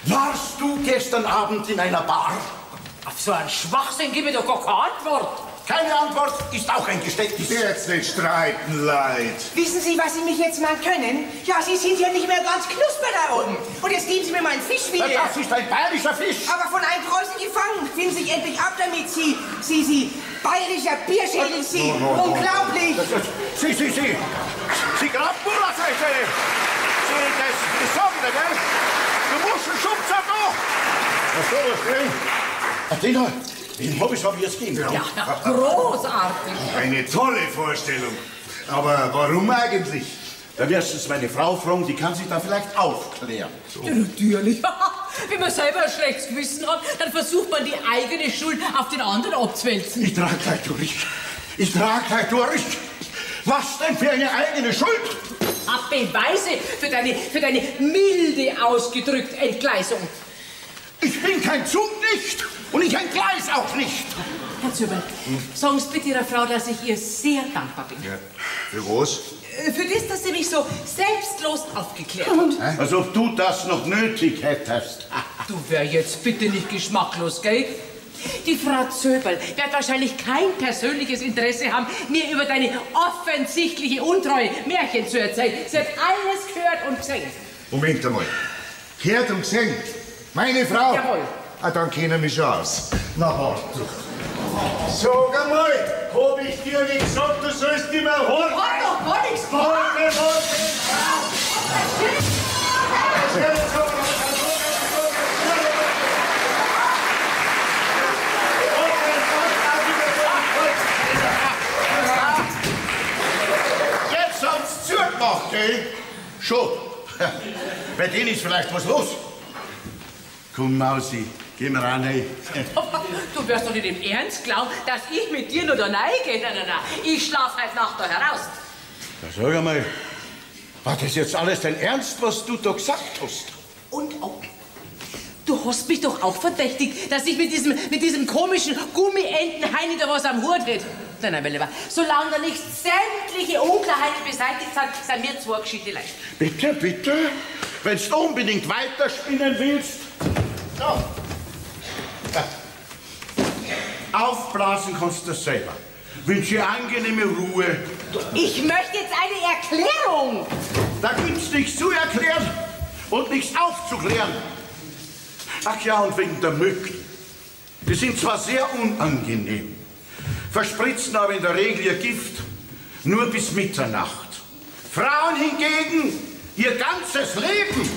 Warst du gestern Abend in einer Bar? Auf so einen Schwachsinn gebe ich doch gar keine Antwort. Keine Antwort ist auch ein Geständnis. Jetzt nicht streiten, Leid. Wissen Sie, was Sie mich jetzt mal können? Ja, Sie sind ja nicht mehr ganz knusper da oben. Und jetzt geben Sie mir meinen Fisch wieder. Das ist ein bayerischer Fisch. Aber von einem Preußen gefangen. Finden Sie sich endlich ab damit, Sie bayerischer Bierschädel, Sie. Unglaublich. Sie Grabmullerseite. Das sagen wir, gell? Du musst einen Schubser noch. Ach so, den hab ich jetzt gegeben. Ja, großartig. Eine tolle Vorstellung. Aber warum eigentlich? Da wirst du meine Frau fragen, die kann sich da vielleicht aufklären. Ja, natürlich. Wenn man selber ein schlechtes Gewissen hat, dann versucht man die eigene Schuld auf den anderen abzuwälzen. Ich trage gleich durch. Was denn für eine eigene Schuld? Hab Beweise für deine milde ausgedrückt Entgleisung. Ich bin kein Zug nicht und ich entgleis auch nicht. Herr Zöberl, sagen Sie bitte Ihrer Frau, dass ich ihr sehr dankbar bin. Ja. Für was? Für das, dass sie mich so selbstlos aufgeklärt hat. Als ob du das noch nötig hättest. Du wär jetzt bitte nicht geschmacklos, gell? Die Frau Zöberl wird wahrscheinlich kein persönliches Interesse haben, mir über deine offensichtliche Untreue Märchen zu erzählen. Sie hat alles gehört und gesehen. Moment einmal. Gehört und gesehen? Meine Frau? Jawohl. Ah, dann kennen wir mich schon aus. Na, warte. Sag einmal, hab ich dir nicht gesagt, du sollst nicht mehr horchen? Hat doch gar nichts Jetzt haben's zugemacht, gell? Schon. Bei denen ist vielleicht was los. Komm, Mausi, geh mir rein. Du wirst doch nicht im Ernst glauben, dass ich mit dir nur da reingehe. Nein. Ich schlaf heute Nacht da heraus. Ja, sag einmal, war das jetzt alles dein Ernst, was du da gesagt hast? Und auch, du hast mich doch auch verdächtigt, dass ich mit diesem komischen Gummientenheini da was am Hut hätte. Nein, mein Lieber, solange da nicht sämtliche Unklarheiten beseitigt sind wir zwei gescheite Leute. Bitte? Wenn du unbedingt weiterspinnen willst. So. Ja. Aufblasen kannst du selber. Wünsche angenehme Ruhe. Ich möchte jetzt eine Erklärung. Da gibt's nichts zu erklären und nichts aufzuklären. Ach ja, und wegen der Mücken. Die sind zwar sehr unangenehm, verspritzen aber in der Regel ihr Gift nur bis Mitternacht. Frauen hingegen ihr ganzes Leben.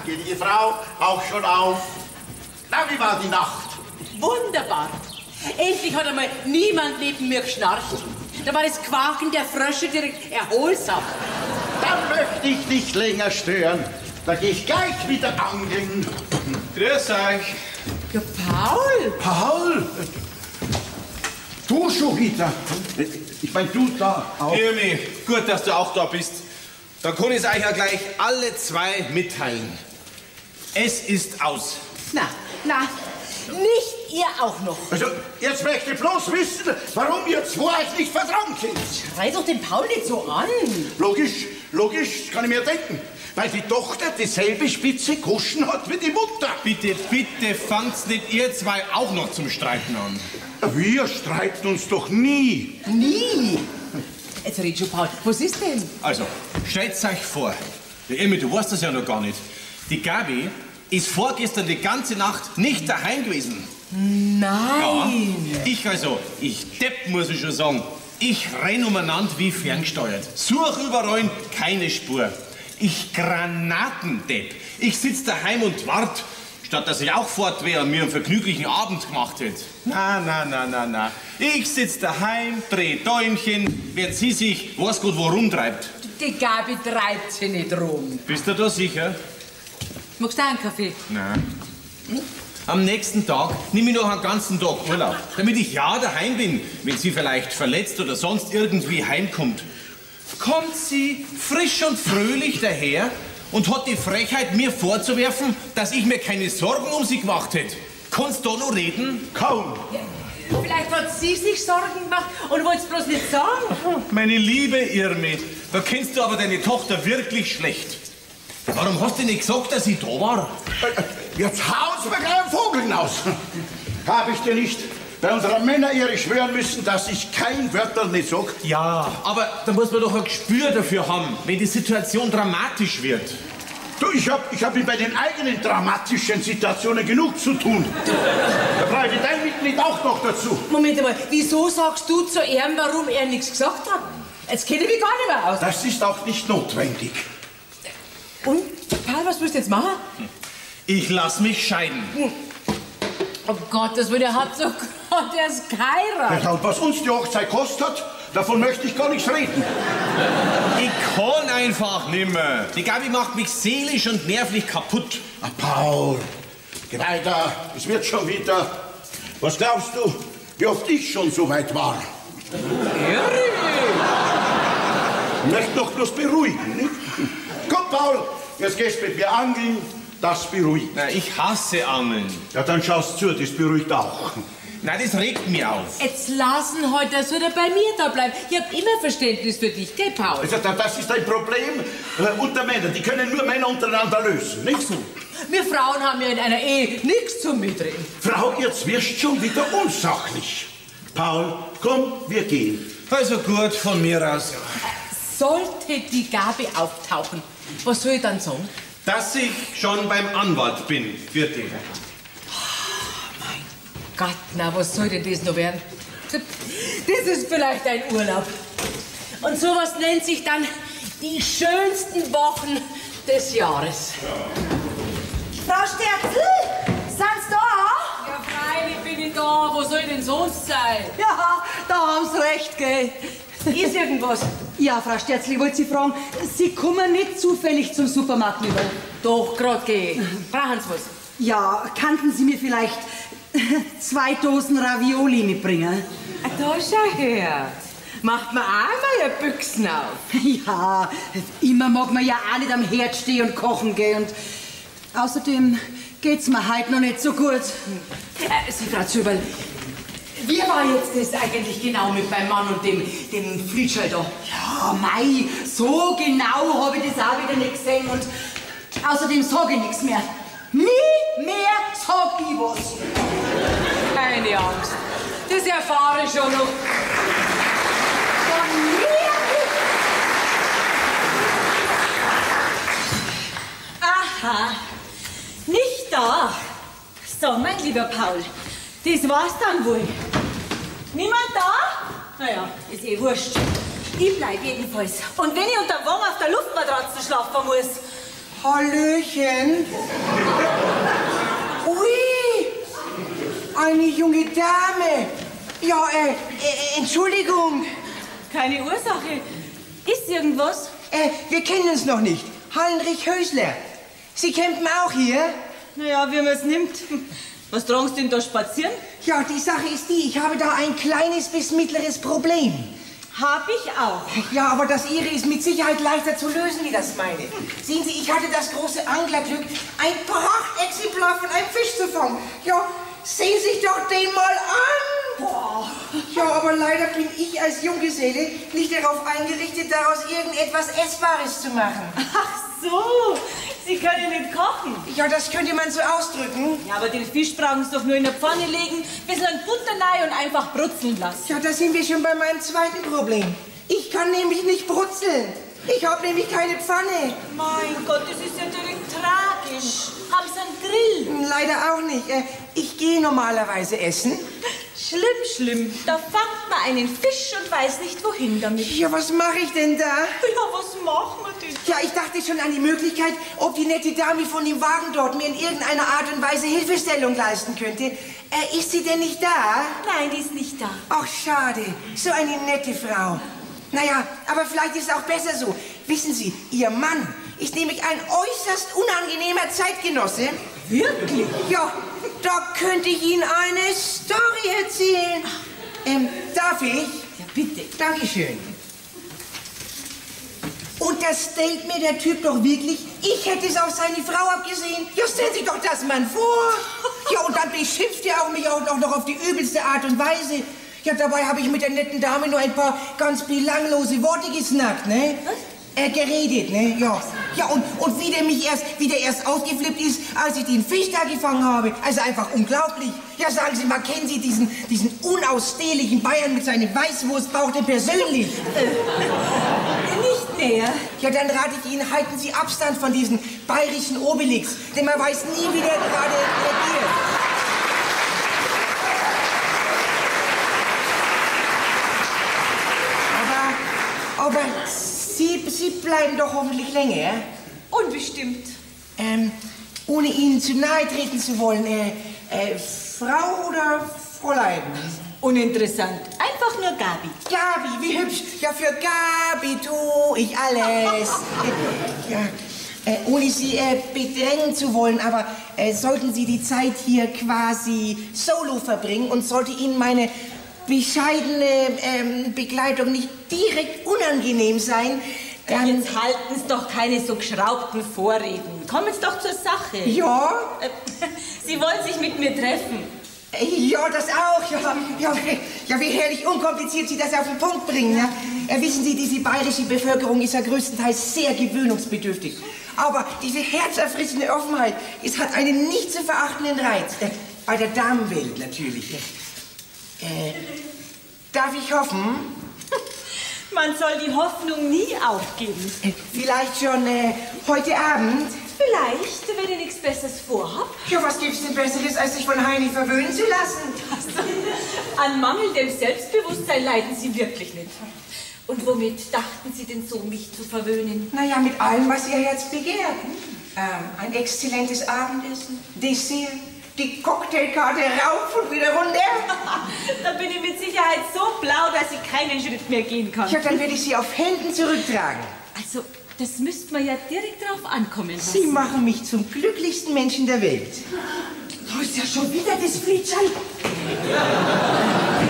Gnädige Frau, auch schon auf. Na, wie war die Nacht? Wunderbar. Endlich hat einmal niemand neben mir geschnarcht. Da war das Quaken der Frösche direkt erholsam. Dann möchte ich nicht länger stören. Da gehe ich gleich wieder angeln. Grüß euch. Ja, Paul. Paul! Du schon wieder? Ich mein, du da auch. Irmi, gut, dass du auch da bist. Dann kann ich es euch ja gleich alle zwei mitteilen. Es ist aus. Na, nicht ihr auch noch. Also, jetzt möchte ich bloß wissen, warum ihr zwei euch nicht vertrauen könnt. Schrei doch den Paul nicht so an. Logisch, kann ich mir denken. Weil die Tochter dieselbe spitze Kuschen hat wie die Mutter. Bitte fangt's nicht ihr zwei auch noch zum Streiten an. Wir streiten uns doch nie. Nie. Jetzt red schon, Paul. Was ist denn? Also, stellt's euch vor. Ja, Irmi, du weißt das ja noch gar nicht. Die Gabi ist vorgestern die ganze Nacht nicht daheim gewesen. Nein. Ja, ich Depp, muss ich schon sagen. Ich renn umeinander wie ferngesteuert. Such überall, keine Spur. Ich Granatendepp. Ich sitz daheim und wart, statt dass ich auch fort wäre und mir einen vergnüglichen Abend gemacht hätte. Na. Ich sitz daheim, dreh Däumchen, während sie sich, weiß Gott, wo rumtreibt. Die Gabi treibt sich nicht rum. Bist du da sicher? Magst du auch einen Kaffee? Nein. Am nächsten Tag nehme ich noch einen ganzen Tag Urlaub, damit ich ja daheim bin, wenn sie vielleicht verletzt oder sonst irgendwie heimkommt. Kommt sie frisch und fröhlich daher und hat die Frechheit, mir vorzuwerfen, dass ich mir keine Sorgen um sie gemacht hätte. Kannst du noch reden? Kaum. Ja, vielleicht hat sie sich Sorgen gemacht und wollte es bloß nicht sagen. Meine liebe Irmi, da kennst du aber deine Tochter wirklich schlecht. Warum hast du nicht gesagt, dass ich da war? Jetzt haut's mir gleich einen Vogel hinaus. Habe ich dir nicht bei unserer Männerehre schwören müssen, dass ich kein Wörterl nicht sag? Ja, aber da muss man doch ein Gespür dafür haben, wenn die Situation dramatisch wird. Du, ich hab mir bei den eigenen dramatischen Situationen genug zu tun. Da brauche ich dein Mitglied auch noch dazu. Moment einmal, wieso sagst du zu ihm, warum er nichts gesagt hat? Jetzt kenne ich mich gar nicht mehr aus. Das ist auch nicht notwendig. Und, Paul, was willst du jetzt machen? Ich lass mich scheiden. Oh Gott, das würde er hat so gerade erst geheiratet. Ja, und was uns die Hochzeit kostet hat, davon möchte ich gar nichts reden. Ich kann einfach nimmer. Die Gabi macht mich seelisch und nervlich kaputt. Ach, Paul, geh weiter, es wird schon wieder. Was glaubst du, wie oft ich schon so weit war? Ich möchte doch bloß beruhigen, nicht? Komm, Paul, jetzt gehst du mit mir angeln, das beruhigt. Na, ich hasse Angeln. Ja, dann schaust zu, das beruhigt auch. Nein, das regt mich auf. Jetzt lassen heute, dass er bei mir da bleibt. Ich hab immer Verständnis für dich, gell, Paul? Also, das ist ein Problem unter Männern. Die können nur Männer untereinander lösen, nicht? So. Wir Frauen haben ja in einer Ehe nichts zum Mitreden. Frau, jetzt wirst schon wieder unsachlich. Paul, komm, wir gehen. Also gut, von mir aus. Sollte die Gabi auftauchen, was soll ich dann sagen? Dass ich schon beim Anwalt bin, für dich. Gott, na, was soll denn das noch werden? Das ist vielleicht ein Urlaub. Und sowas nennt sich dann die schönsten Wochen des Jahres. Frau Sterzel, sind's da? Ja, freilich bin ich da. Wo soll ich denn sonst sein? Ja, da haben Sie recht, gell? Ist irgendwas? Ja, Frau Sterzel, ich wollte Sie fragen, Sie kommen nicht zufällig zum Supermarkt über? Doch, grad geh. Brauchen Sie was? Ja, könnten Sie mir vielleicht 2 Dosen Ravioli mitbringen? Da schau her. Macht man auch mal eine Büchsen auf. Ja, immer mag man ja auch nicht am Herd stehen und kochen gehen. Und außerdem geht's mir heute noch nicht so gut. Sie, Frau Zöberl, wie war jetzt das eigentlich genau mit meinem Mann und dem Flitschall da? Ja, mei, so genau habe ich das auch wieder nicht gesehen. Und außerdem sage ich nichts mehr. Nie mehr sag ich was. Keine Angst. Das erfahre ich schon noch. Von mir? Aha, nicht da. So, mein lieber Paul, das war's dann wohl. Niemand da? Naja, ist eh wurscht. Ich bleib jedenfalls. Und wenn ich unterm Wagen auf der Luftmatratze schlafen muss. Hallöchen. Ui, eine junge Dame. Ja, Entschuldigung. Keine Ursache. Ist irgendwas? Wir kennen uns noch nicht. Heinrich Hösler. Sie campen auch hier? Naja, wie man es nimmt. Was tragen Sie denn da spazieren? Ja, die Sache ist die, ich habe da ein kleines bis mittleres Problem. Hab ich auch. Ja, aber das Ihre ist mit Sicherheit leichter zu lösen, wie das meine. Sehen Sie, ich hatte das große Anglerglück, ein Prachtexemplar von einem Fisch zu fangen. Ja, sehen Sie sich doch den mal an. Boah. Ja, aber leider bin ich als Junggeselle nicht darauf eingerichtet, daraus irgendetwas Essbares zu machen. Ach so, Sie können nicht kochen. Ja, das könnte man so ausdrücken. Ja, aber den Fisch brauchen Sie doch nur in der Pfanne legen, ein bisschen Butter rein und einfach brutzeln lassen. Ja, da sind wir schon bei meinem zweiten Problem. Ich kann nämlich nicht brutzeln. Ich habe nämlich keine Pfanne. Mein Gott, das ist ja direkt tragisch. Haben Sie einen Grill? Leider auch nicht. Ich gehe normalerweise essen. Schlimm, schlimm. Da fangt man einen Fisch und weiß nicht, wohin damit. Ja, was mache ich denn da? Ja, was machen wir denn? Ja, ich dachte schon an die Möglichkeit, ob die nette Dame von dem Wagen dort mir in irgendeiner Art und Weise Hilfestellung leisten könnte. Ist sie denn nicht da? Nein, die ist nicht da. Ach, schade. So eine nette Frau. Naja, aber vielleicht ist es auch besser so. Wissen Sie, Ihr Mann ist nämlich ein äußerst unangenehmer Zeitgenosse. Wirklich? Ja, da könnte ich Ihnen eine Story erzählen. Darf ich? Ja, bitte. Dankeschön. Und das stellt mir der Typ doch wirklich, ich hätte es auf seine Frau abgesehen. Ja, stellen Sie doch das mal vor. Ja, und dann beschimpft er mich auch noch auf die übelste Art und Weise. Ja, dabei habe ich mit der netten Dame nur ein paar ganz belanglose Worte gesnackt, ne? Was? Geredet, ne? Ja. Ja, und wie der erst ausgeflippt ist, als ich den Fisch da gefangen habe. Also einfach unglaublich. Ja, sagen Sie mal, kennen Sie diesen unausstehlichen Bayern mit seinem Weißwurstbauch denn persönlich? Nicht näher. Ja, dann rate ich Ihnen, halten Sie Abstand von diesen bayerischen Obelix, denn man weiß nie, wie der gerade reagiert. Aber Sie bleiben doch hoffentlich länger. Unbestimmt. Ohne Ihnen zu nahe treten zu wollen, Frau oder Fräulein? Uninteressant. Einfach nur Gabi. Gabi, wie hübsch. Ja, für Gabi tu ich alles. Ja, ohne Sie bedrängen zu wollen, aber sollten Sie die Zeit hier quasi solo verbringen und sollte Ihnen meine bescheidene Begleitung nicht direkt unangenehm sein, dann... Jetzt halten Sie doch keine so geschraubten Vorreden. Kommen Sie doch zur Sache. Ja? Sie wollen sich mit mir treffen. Ja, das auch. Ja, wie herrlich unkompliziert Sie das auf den Punkt bringen. Ja? Wissen Sie, diese bayerische Bevölkerung ist ja größtenteils sehr gewöhnungsbedürftig. Aber diese herzerfrischende Offenheit, es hat einen nicht zu verachtenden Reiz. Bei der Damenwelt natürlich. Darf ich hoffen? Man soll die Hoffnung nie aufgeben. Vielleicht schon heute Abend? Vielleicht, wenn ihr nichts Besseres vorhabt. Ja, was gibt's denn Besseres, als sich von Heini verwöhnen zu lassen? An mangelndem Selbstbewusstsein leiden Sie wirklich nicht. Und womit dachten Sie denn so, mich zu verwöhnen? Naja, mit allem, was Ihr Herz begehrt. Ein exzellentes Abendessen, Dessert, die Cocktailkarte rauf und wieder runter. Da bin ich mit Sicherheit so blau, dass ich keinen Schritt mehr gehen kann. Ja, dann werde ich Sie auf Händen zurücktragen. Also, das müsste man ja direkt drauf ankommen lassen. Sie machen mich zum glücklichsten Menschen der Welt. Da ist ja schon wieder das Flietschein.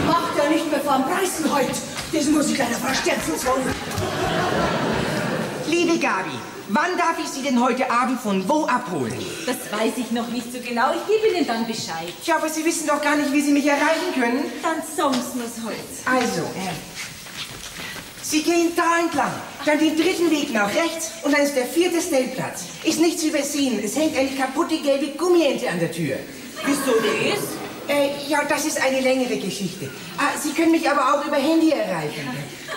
Macht ja nicht mehr vom Preisen heute. Das muss ich leider versterzen sollen. Liebe Gabi, wann darf ich Sie denn heute Abend von wo abholen? Das weiß ich noch nicht so genau. Ich gebe Ihnen dann Bescheid. Ja, aber Sie wissen doch gar nicht, wie Sie mich erreichen können. Dann sagen Sie mir's heute. Also, Sie gehen da entlang, dann den dritten Weg nach rechts und dann ist der 4. Stellplatz. Ist nicht zu übersehen, es hängt eine kaputte gelbe Gummiente an der Tür. Wieso das? Ja, das ist eine längere Geschichte. Sie können mich aber auch über Handy erreichen.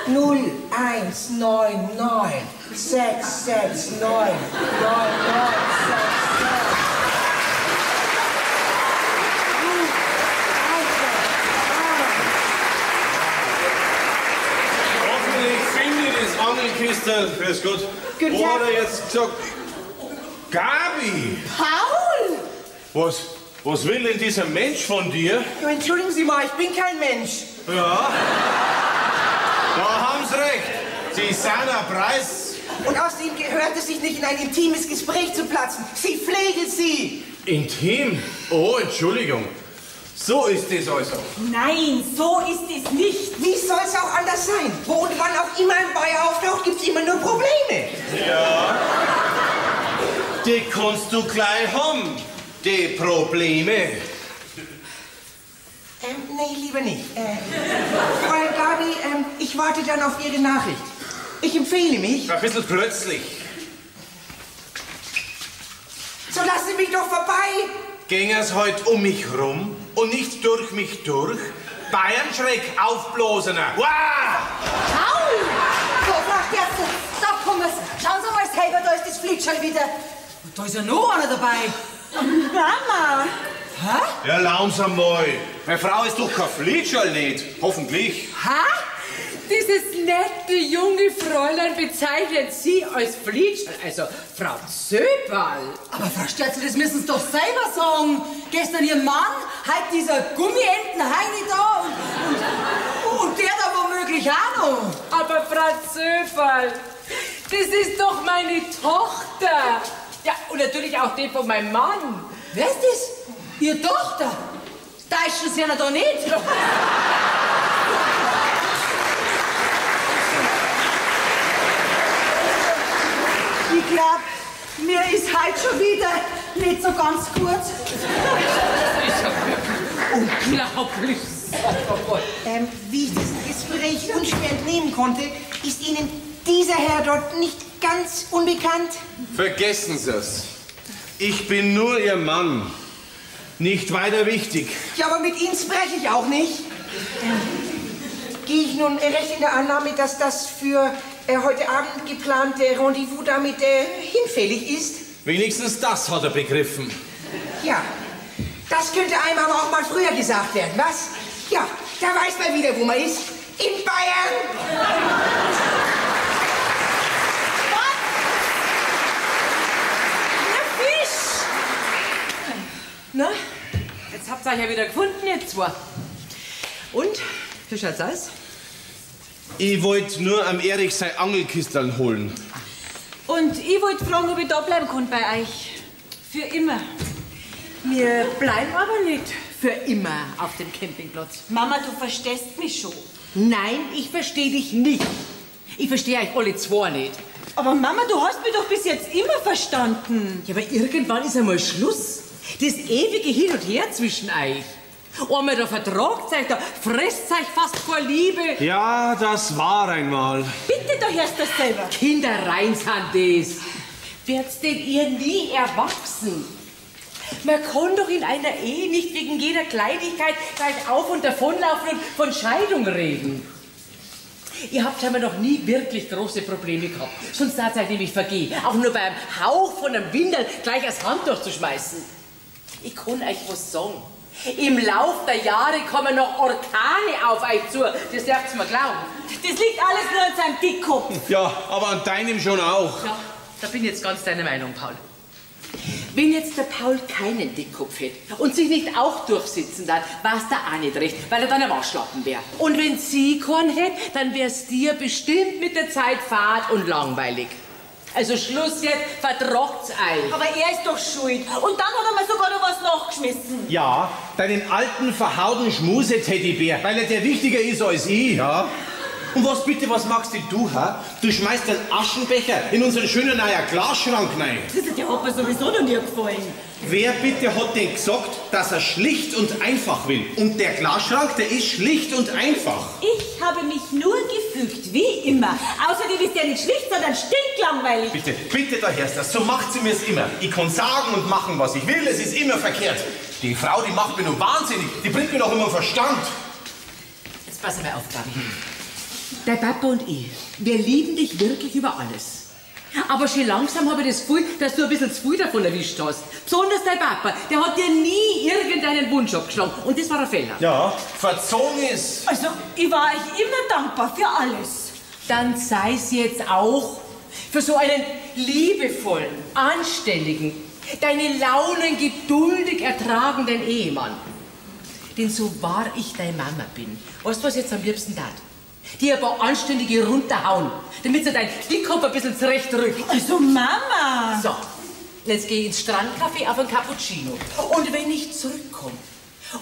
0199 669 9966. Angelkistel, grüß Gott. Guten Wo Tag. hat er jetzt gesagt? Gabi! Paul! Was will denn dieser Mensch von dir? Ja, entschuldigen Sie mal, ich bin kein Mensch. Ja. Da haben Sie recht. Sie sind ein Preis. Und außerdem gehört es sich nicht, in ein intimes Gespräch zu platzen. Sie pflegen sie. Intim? Oh, Entschuldigung. So ist es also. Nein, so ist es nicht. Wie soll es auch anders sein? Wo und wann auch immer ein Bayer auftaucht, gibt es immer nur Probleme. Ja. Die kannst du gleich haben, die Probleme. Nee, lieber nicht. Fräulein Gabi, ich warte dann auf Ihre Nachricht. Ich empfehle mich. Ein bisschen plötzlich. So lassen Sie mich doch vorbei. Ging's heute um mich rum und nicht durch mich durch? Bayernschreck aufblasen. Wow! Paul! So, Frau Sterzel, da kommen Sie. Schauen Sie mal selber, da ist das Flitschall wieder. Und da ist ja noch einer dabei. Mama! Hä? Ja, langsam mal. Meine Frau ist doch kein Flitschall nicht. Hoffentlich. Ha? Dieses nette junge Fräulein bezeichnet Sie als Flitschall, also Frau Zöberl. Aber Frau Sterzel, das müssen Sie doch selber sagen. Gestern Ihr Mann, heute dieser Gummientenheini da und der da womöglich auch noch. Aber Frau Zöberl, das ist doch meine Tochter. Ja, und natürlich auch die von meinem Mann. Wer ist das? Ihre Tochter? Täuschen Sie ja da nicht. Ich glaub, mir ist heute schon wieder nicht so ganz gut. Das ist ja unglaublich. Wie ich diesem Gespräch unschwer entnehmen konnte, ist Ihnen dieser Herr dort nicht ganz unbekannt? Vergessen Sie es. Ich bin nur Ihr Mann. Nicht weiter wichtig. Ja, aber mit Ihnen spreche ich auch nicht. Gehe ich nun recht in der Annahme, dass das für heute Abend geplante Rendezvous damit hinfällig ist? Wenigstens das hat er begriffen. Ja, das könnte einem aber auch mal früher gesagt werden, was? Ja, da weiß man wieder, wo man ist. In Bayern! Na, jetzt habt ihr euch ja wieder gefunden, ihr zwei. Und, wie schaut's aus? Ich wollte nur am Erich sein Angelkisteln holen. Und ich wollte fragen, ob ich da bleiben kann bei euch. Für immer. Wir bleiben aber nicht für immer auf dem Campingplatz. Mama, du verstehst mich schon. Nein, ich verstehe dich nicht. Ich verstehe euch alle zwei nicht. Aber Mama, du hast mich doch bis jetzt immer verstanden. Ja, aber irgendwann ist einmal Schluss. Das ewige Hin und Her zwischen euch. Einmal da vertragt euch, da fresst euch fast vor Liebe. Ja, das war einmal. Bitte, da hörst du das selber. Kindereien sind das. Werd's denn ihr nie erwachsen? Man kann doch in einer Ehe nicht wegen jeder Kleinigkeit gleich auf- und davonlaufen und von Scheidung reden. Ihr habt scheinbar noch nie wirklich große Probleme gehabt. Sonst hat es euch nämlich vergehen, auch nur beim Hauch von einem Windel gleich das Handtuch zu schmeißen. Ich kann euch was sagen. Im Lauf der Jahre kommen noch Orkane auf euch zu. Das dürft ihr mir glauben. Das liegt alles nur an seinem Dickkopf. Ja, aber an deinem schon auch. Ja, da bin ich jetzt ganz deiner Meinung, Paul. Wenn jetzt der Paul keinen Dickkopf hätte und sich nicht auch durchsitzen darf, war es da auch nicht recht, weil er dann ein Waschlappen wäre. Und wenn sie keinen hätte, dann wär's dir bestimmt mit der Zeit fad und langweilig. Also Schluss jetzt, vertragt's euch. Aber er ist doch schuld. Und dann hat er mir sogar noch was nachgeschmissen. Ja, deinen alten, verhauten Schmuse-Teddybär, weil er dir wichtiger ist als ich, ja? Und was bitte, was magst denn du, ha? Du schmeißt den Aschenbecher in unseren schönen neuen Glasschrank rein. Das hat hat mir sowieso noch nie gefallen. Wer bitte hat denn gesagt, dass er schlicht und einfach will? Und der Glasschrank, der ist schlicht und einfach. Ich habe mich nur gefügt, wie immer. Außerdem ist der nicht schlicht, sondern stinklangweilig. Bitte, bitte, da hörst du das. So macht sie mir's immer. Ich kann sagen und machen, was ich will. Es ist immer verkehrt. Die Frau, die macht mich nur wahnsinnig. Die bringt mir doch immer Verstand. Jetzt pass mal auf, Gabi. Der Papa und ich, wir lieben dich wirklich über alles. Aber schon langsam habe ich das Gefühl, dass du ein bisschen zu viel davon erwischt hast. Besonders dein Papa, der hat dir nie irgendeinen Wunsch abgeschlagen. Und das war ein Fehler. Ja, verzogen ist. Also, ich war euch immer dankbar für alles. Dann sei es jetzt auch für so einen liebevollen, anständigen, deine Launen geduldig ertragenden Ehemann. Denn so wahr ich deine Mama bin, weißt du, was ich jetzt am liebsten tat? die ein paar anständige runterhauen, damit sie dein Dickkopf ein bisschen zurechtrückt. Also Mama! So, jetzt gehe ich ins Strandcafé auf ein Cappuccino. Und wenn ich zurückkomme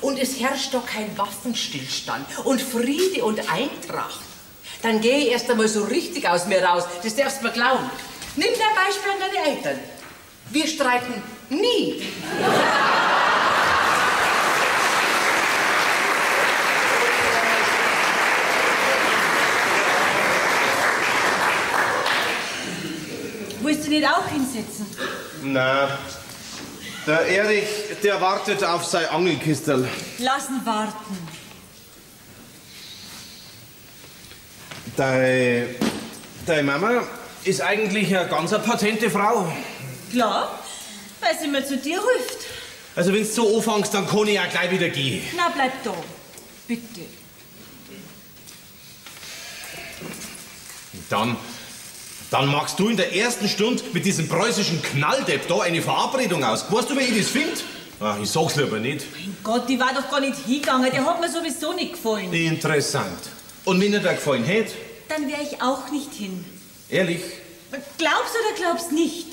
und es herrscht doch kein Waffenstillstand und Friede und Eintracht, dann gehe ich erst einmal so richtig aus mir raus. Das darfst du mir glauben. Nimm dein Beispiel an deine Eltern. Wir streiten nie. Willst du nicht auch hinsetzen? Na, der Erich, der wartet auf sein Angelkistel. Lassen warten. Deine Mama ist eigentlich eine ganz patente Frau. Klar, weil sie mir zu dir ruft. Also wenn du so anfängst, dann kann ich auch gleich wieder gehen. Na, bleib da. Bitte. Dann machst du in der ersten Stunde mit diesem preußischen Knalldepp da eine Verabredung aus. Weißt du, wie ich das finde? Ach, ich sag's lieber nicht. Mein Gott, die war doch gar nicht hingegangen. Der hat mir sowieso nicht gefallen. Interessant. Und wenn er dir gefallen hätte? Dann wäre ich auch nicht hin. Ehrlich? Glaubst oder glaubst nicht?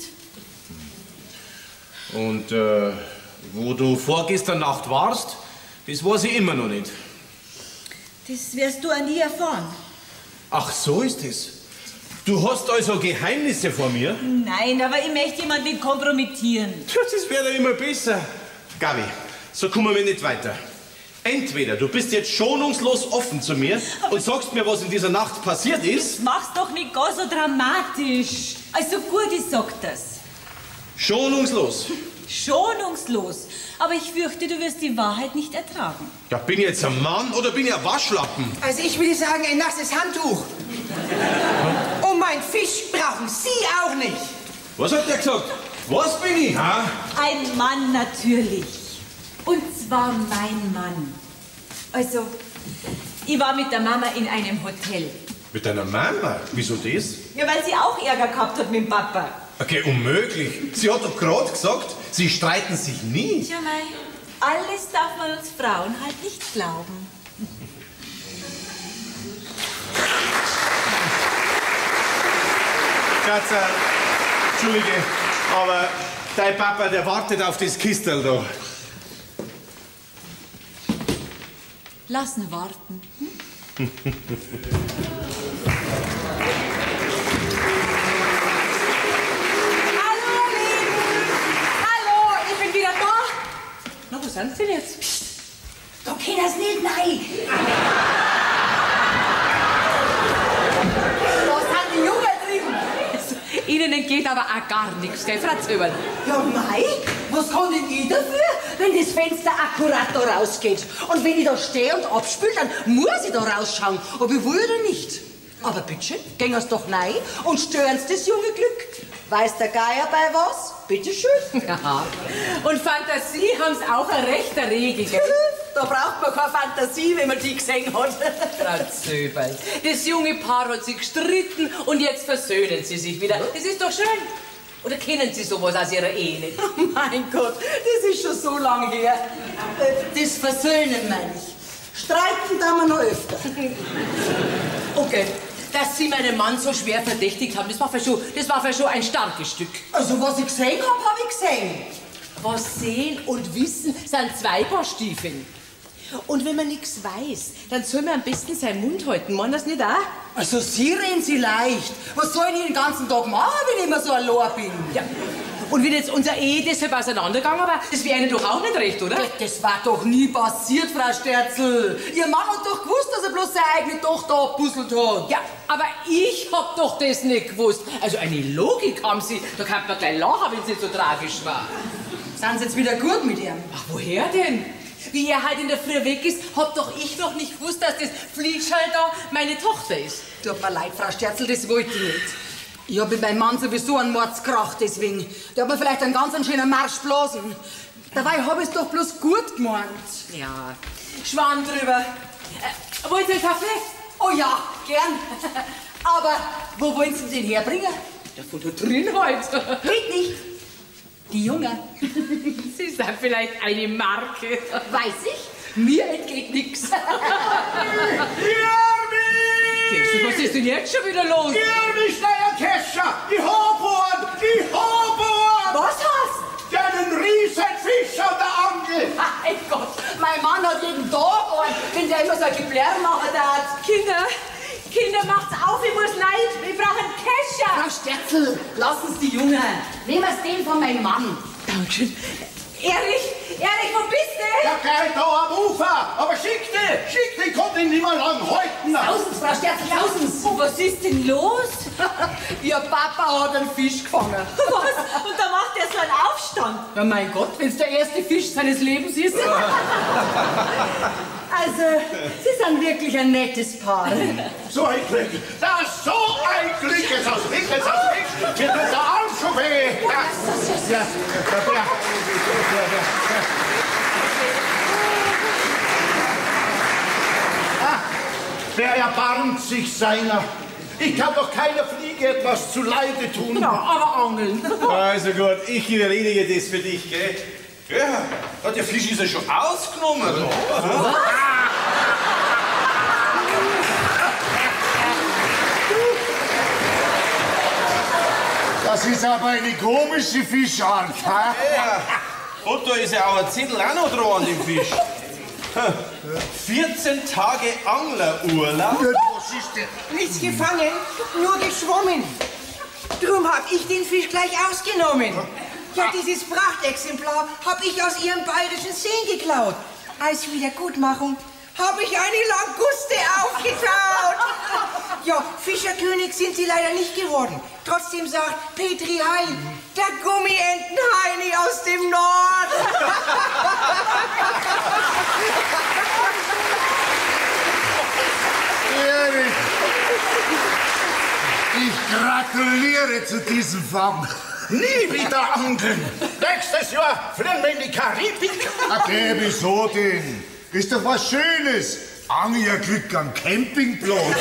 Und wo du vorgestern Nacht warst, das weiß ich immer noch nicht. Das wirst du auch nie erfahren. Ach, so ist es. Du hast also Geheimnisse vor mir? Nein, aber ich möchte jemanden nicht kompromittieren. Das wäre ja immer besser. Gabi, so kommen wir nicht weiter. Entweder du bist jetzt schonungslos offen zu mir und sagst mir, was in dieser Nacht passiert ist. Mach's doch nicht gar so dramatisch. Also gut, ich sag das. Schonungslos. Schonungslos. Aber ich fürchte, du wirst die Wahrheit nicht ertragen. Ja, bin ich jetzt ein Mann oder bin ich ein Waschlappen? Also ich würde sagen, ein nasses Handtuch. Und mein Fisch brauchen Sie auch nicht. Was hat der gesagt? Was bin ich? Ha? Ein Mann natürlich. Und zwar mein Mann. Also, ich war mit der Mama in einem Hotel. Mit deiner Mama? Wieso das? Ja, weil sie auch Ärger gehabt hat mit dem Papa. Okay, unmöglich. Sie hat doch gerade gesagt, sie streiten sich nie. Tja, mei, alles darf man uns Frauen halt nicht glauben. Schatz, Entschuldige, aber dein Papa, der wartet auf das Kistel da. Lassen warten. Hallo, Lieben! Hallo, ich bin wieder da. Na, wo sind Sie denn jetzt? Psst, Da geht das nicht rein. Was haben die Jungen drüben? Ihnen entgeht aber auch gar nichts, gell, Frau Zöberl? Ja, mei, was kann denn ich dafür, wenn das Fenster akkurat da rausgeht? Und wenn ich da stehe und abspüle, dann muss ich da rausschauen, ob ich will oder nicht. Aber bitteschön, gehen Sie doch rein und stören Sie das junge Glück. Weiß der Geier bei was? Bitteschön. Ja. Und Fantasie haben Sie auch eine rechte Regel, gell? Da braucht man keine Fantasie, wenn man die gesehen hat. Frau Zöberl, das junge Paar hat sich gestritten und jetzt versöhnen sie sich wieder. Das ist doch schön. Oder kennen Sie sowas aus Ihrer Ehe nicht? Mein Gott, das ist schon so lange her. Das Versöhnen, meine ich. Streiten da wir noch öfter. Okay. Dass Sie meinen Mann so schwer verdächtigt haben, das war für schon ein starkes Stück. Also, was ich gesehen habe ich gesehen. Was sehen und wissen sind zwei Paar Stiefeln. Und wenn man nichts weiß, dann soll man am besten seinen Mund halten. Meinen das nicht auch? Also, Sie reden Sie leicht. Was soll ich den ganzen Tag machen, wenn ich immer so allein bin? Ja. Und wenn jetzt unsere Ehe deshalb auseinandergegangen war, das wäre Ihnen doch auch nicht recht, oder? Das war doch nie passiert, Frau Sterzel. Ihr Mann hat doch gewusst, dass er bloß seine eigene Tochter abpuzzelt hat. Ja, aber ich hab doch das nicht gewusst. Also eine Logik haben Sie. Da kann man gleich lachen, wenn es nicht so tragisch war. Sind Sie jetzt wieder gut mit ihm? Ach, woher denn? Wie er halt in der Früh weg ist, hab doch ich noch nicht gewusst, dass das Fliegschall da meine Tochter ist. Tut mir leid, Frau Sterzel, das wollte ich nicht. Ich hab mit meinem Mann sowieso einen Mordskrach deswegen. Der hat mir vielleicht einen ganz schönen Marsch blasen. Dabei hab ich's doch bloß gut gemeint. Ja, Schwamm drüber. Wollt ihr einen Kaffee? Oh ja, gern. Aber wo wollen Sie den herbringen? Ja, von da drin halt. Geht nicht. Die Junge. Sie sind vielleicht eine Marke. Weiß ich. Mir entgeht nix. Jermi! Was ist denn jetzt schon wieder los? Ihr bist der Kescher! Ich hab einen! Was hast? Der hat einen riesen Fisch an der Angel! Mein Gott, mein Mann hat jeden Tag einen, wenn der immer so ein Geblär machen darf. Kinder, macht's auf, ich muss rein. Wir brauchen Kescher. Frau Sterzel, lassen Sie die Jungen. Nehmen Sie den von meinem Mann. Dankeschön. Erich, wo bist du? Der geht da am Ufer! Aber schick den, kommt ihn nicht mehr lang halten! Tausends, Frau Sterzel, tausends. Oh, was ist denn los? Ihr Papa hat einen Fisch gefangen. Was? Und da macht er so einen Aufstand. Ja, mein Gott, wenn's der erste Fisch seines Lebens ist. Also, Sie sind wirklich ein nettes Paar. So ein Glück! Das ist so ein Glück! Jetzt aus Weg! Mir tut der Arm schon weh! Ja. Wer erbarmt sich seiner? Ich kann doch keiner Fliege etwas zuleide tun. Ja, aber angeln. Also gut, ich überrede das für dich, gell? Ja, der Fisch ist ja schon ausgenommen. Oder? Das ist aber eine komische Fischart, ha? Ja. Und da ist ja auch ein Zettel auch noch dran an dem Fisch. 14 Tage Anglerurlaub. Was ist denn? Nichts gefangen, nur geschwommen. Drum hab ich den Fisch gleich ausgenommen. Ja, dieses Prachtexemplar hab ich aus ihrem bayerischen Seen geklaut. Als Wiedergutmachung habe ich eine Languste aufgetaut. Ja, Fischerkönig sind sie leider nicht geworden. Trotzdem sagt Petri Heil, der Gummientenheini aus dem Norden. Erich, ich gratuliere zu diesem Fang. Nie wieder angeln! Nächstes Jahr fliegen wir in die Karibik! Okay, wieso denn? Ist doch was Schönes. Anglerglück am Campingplatz.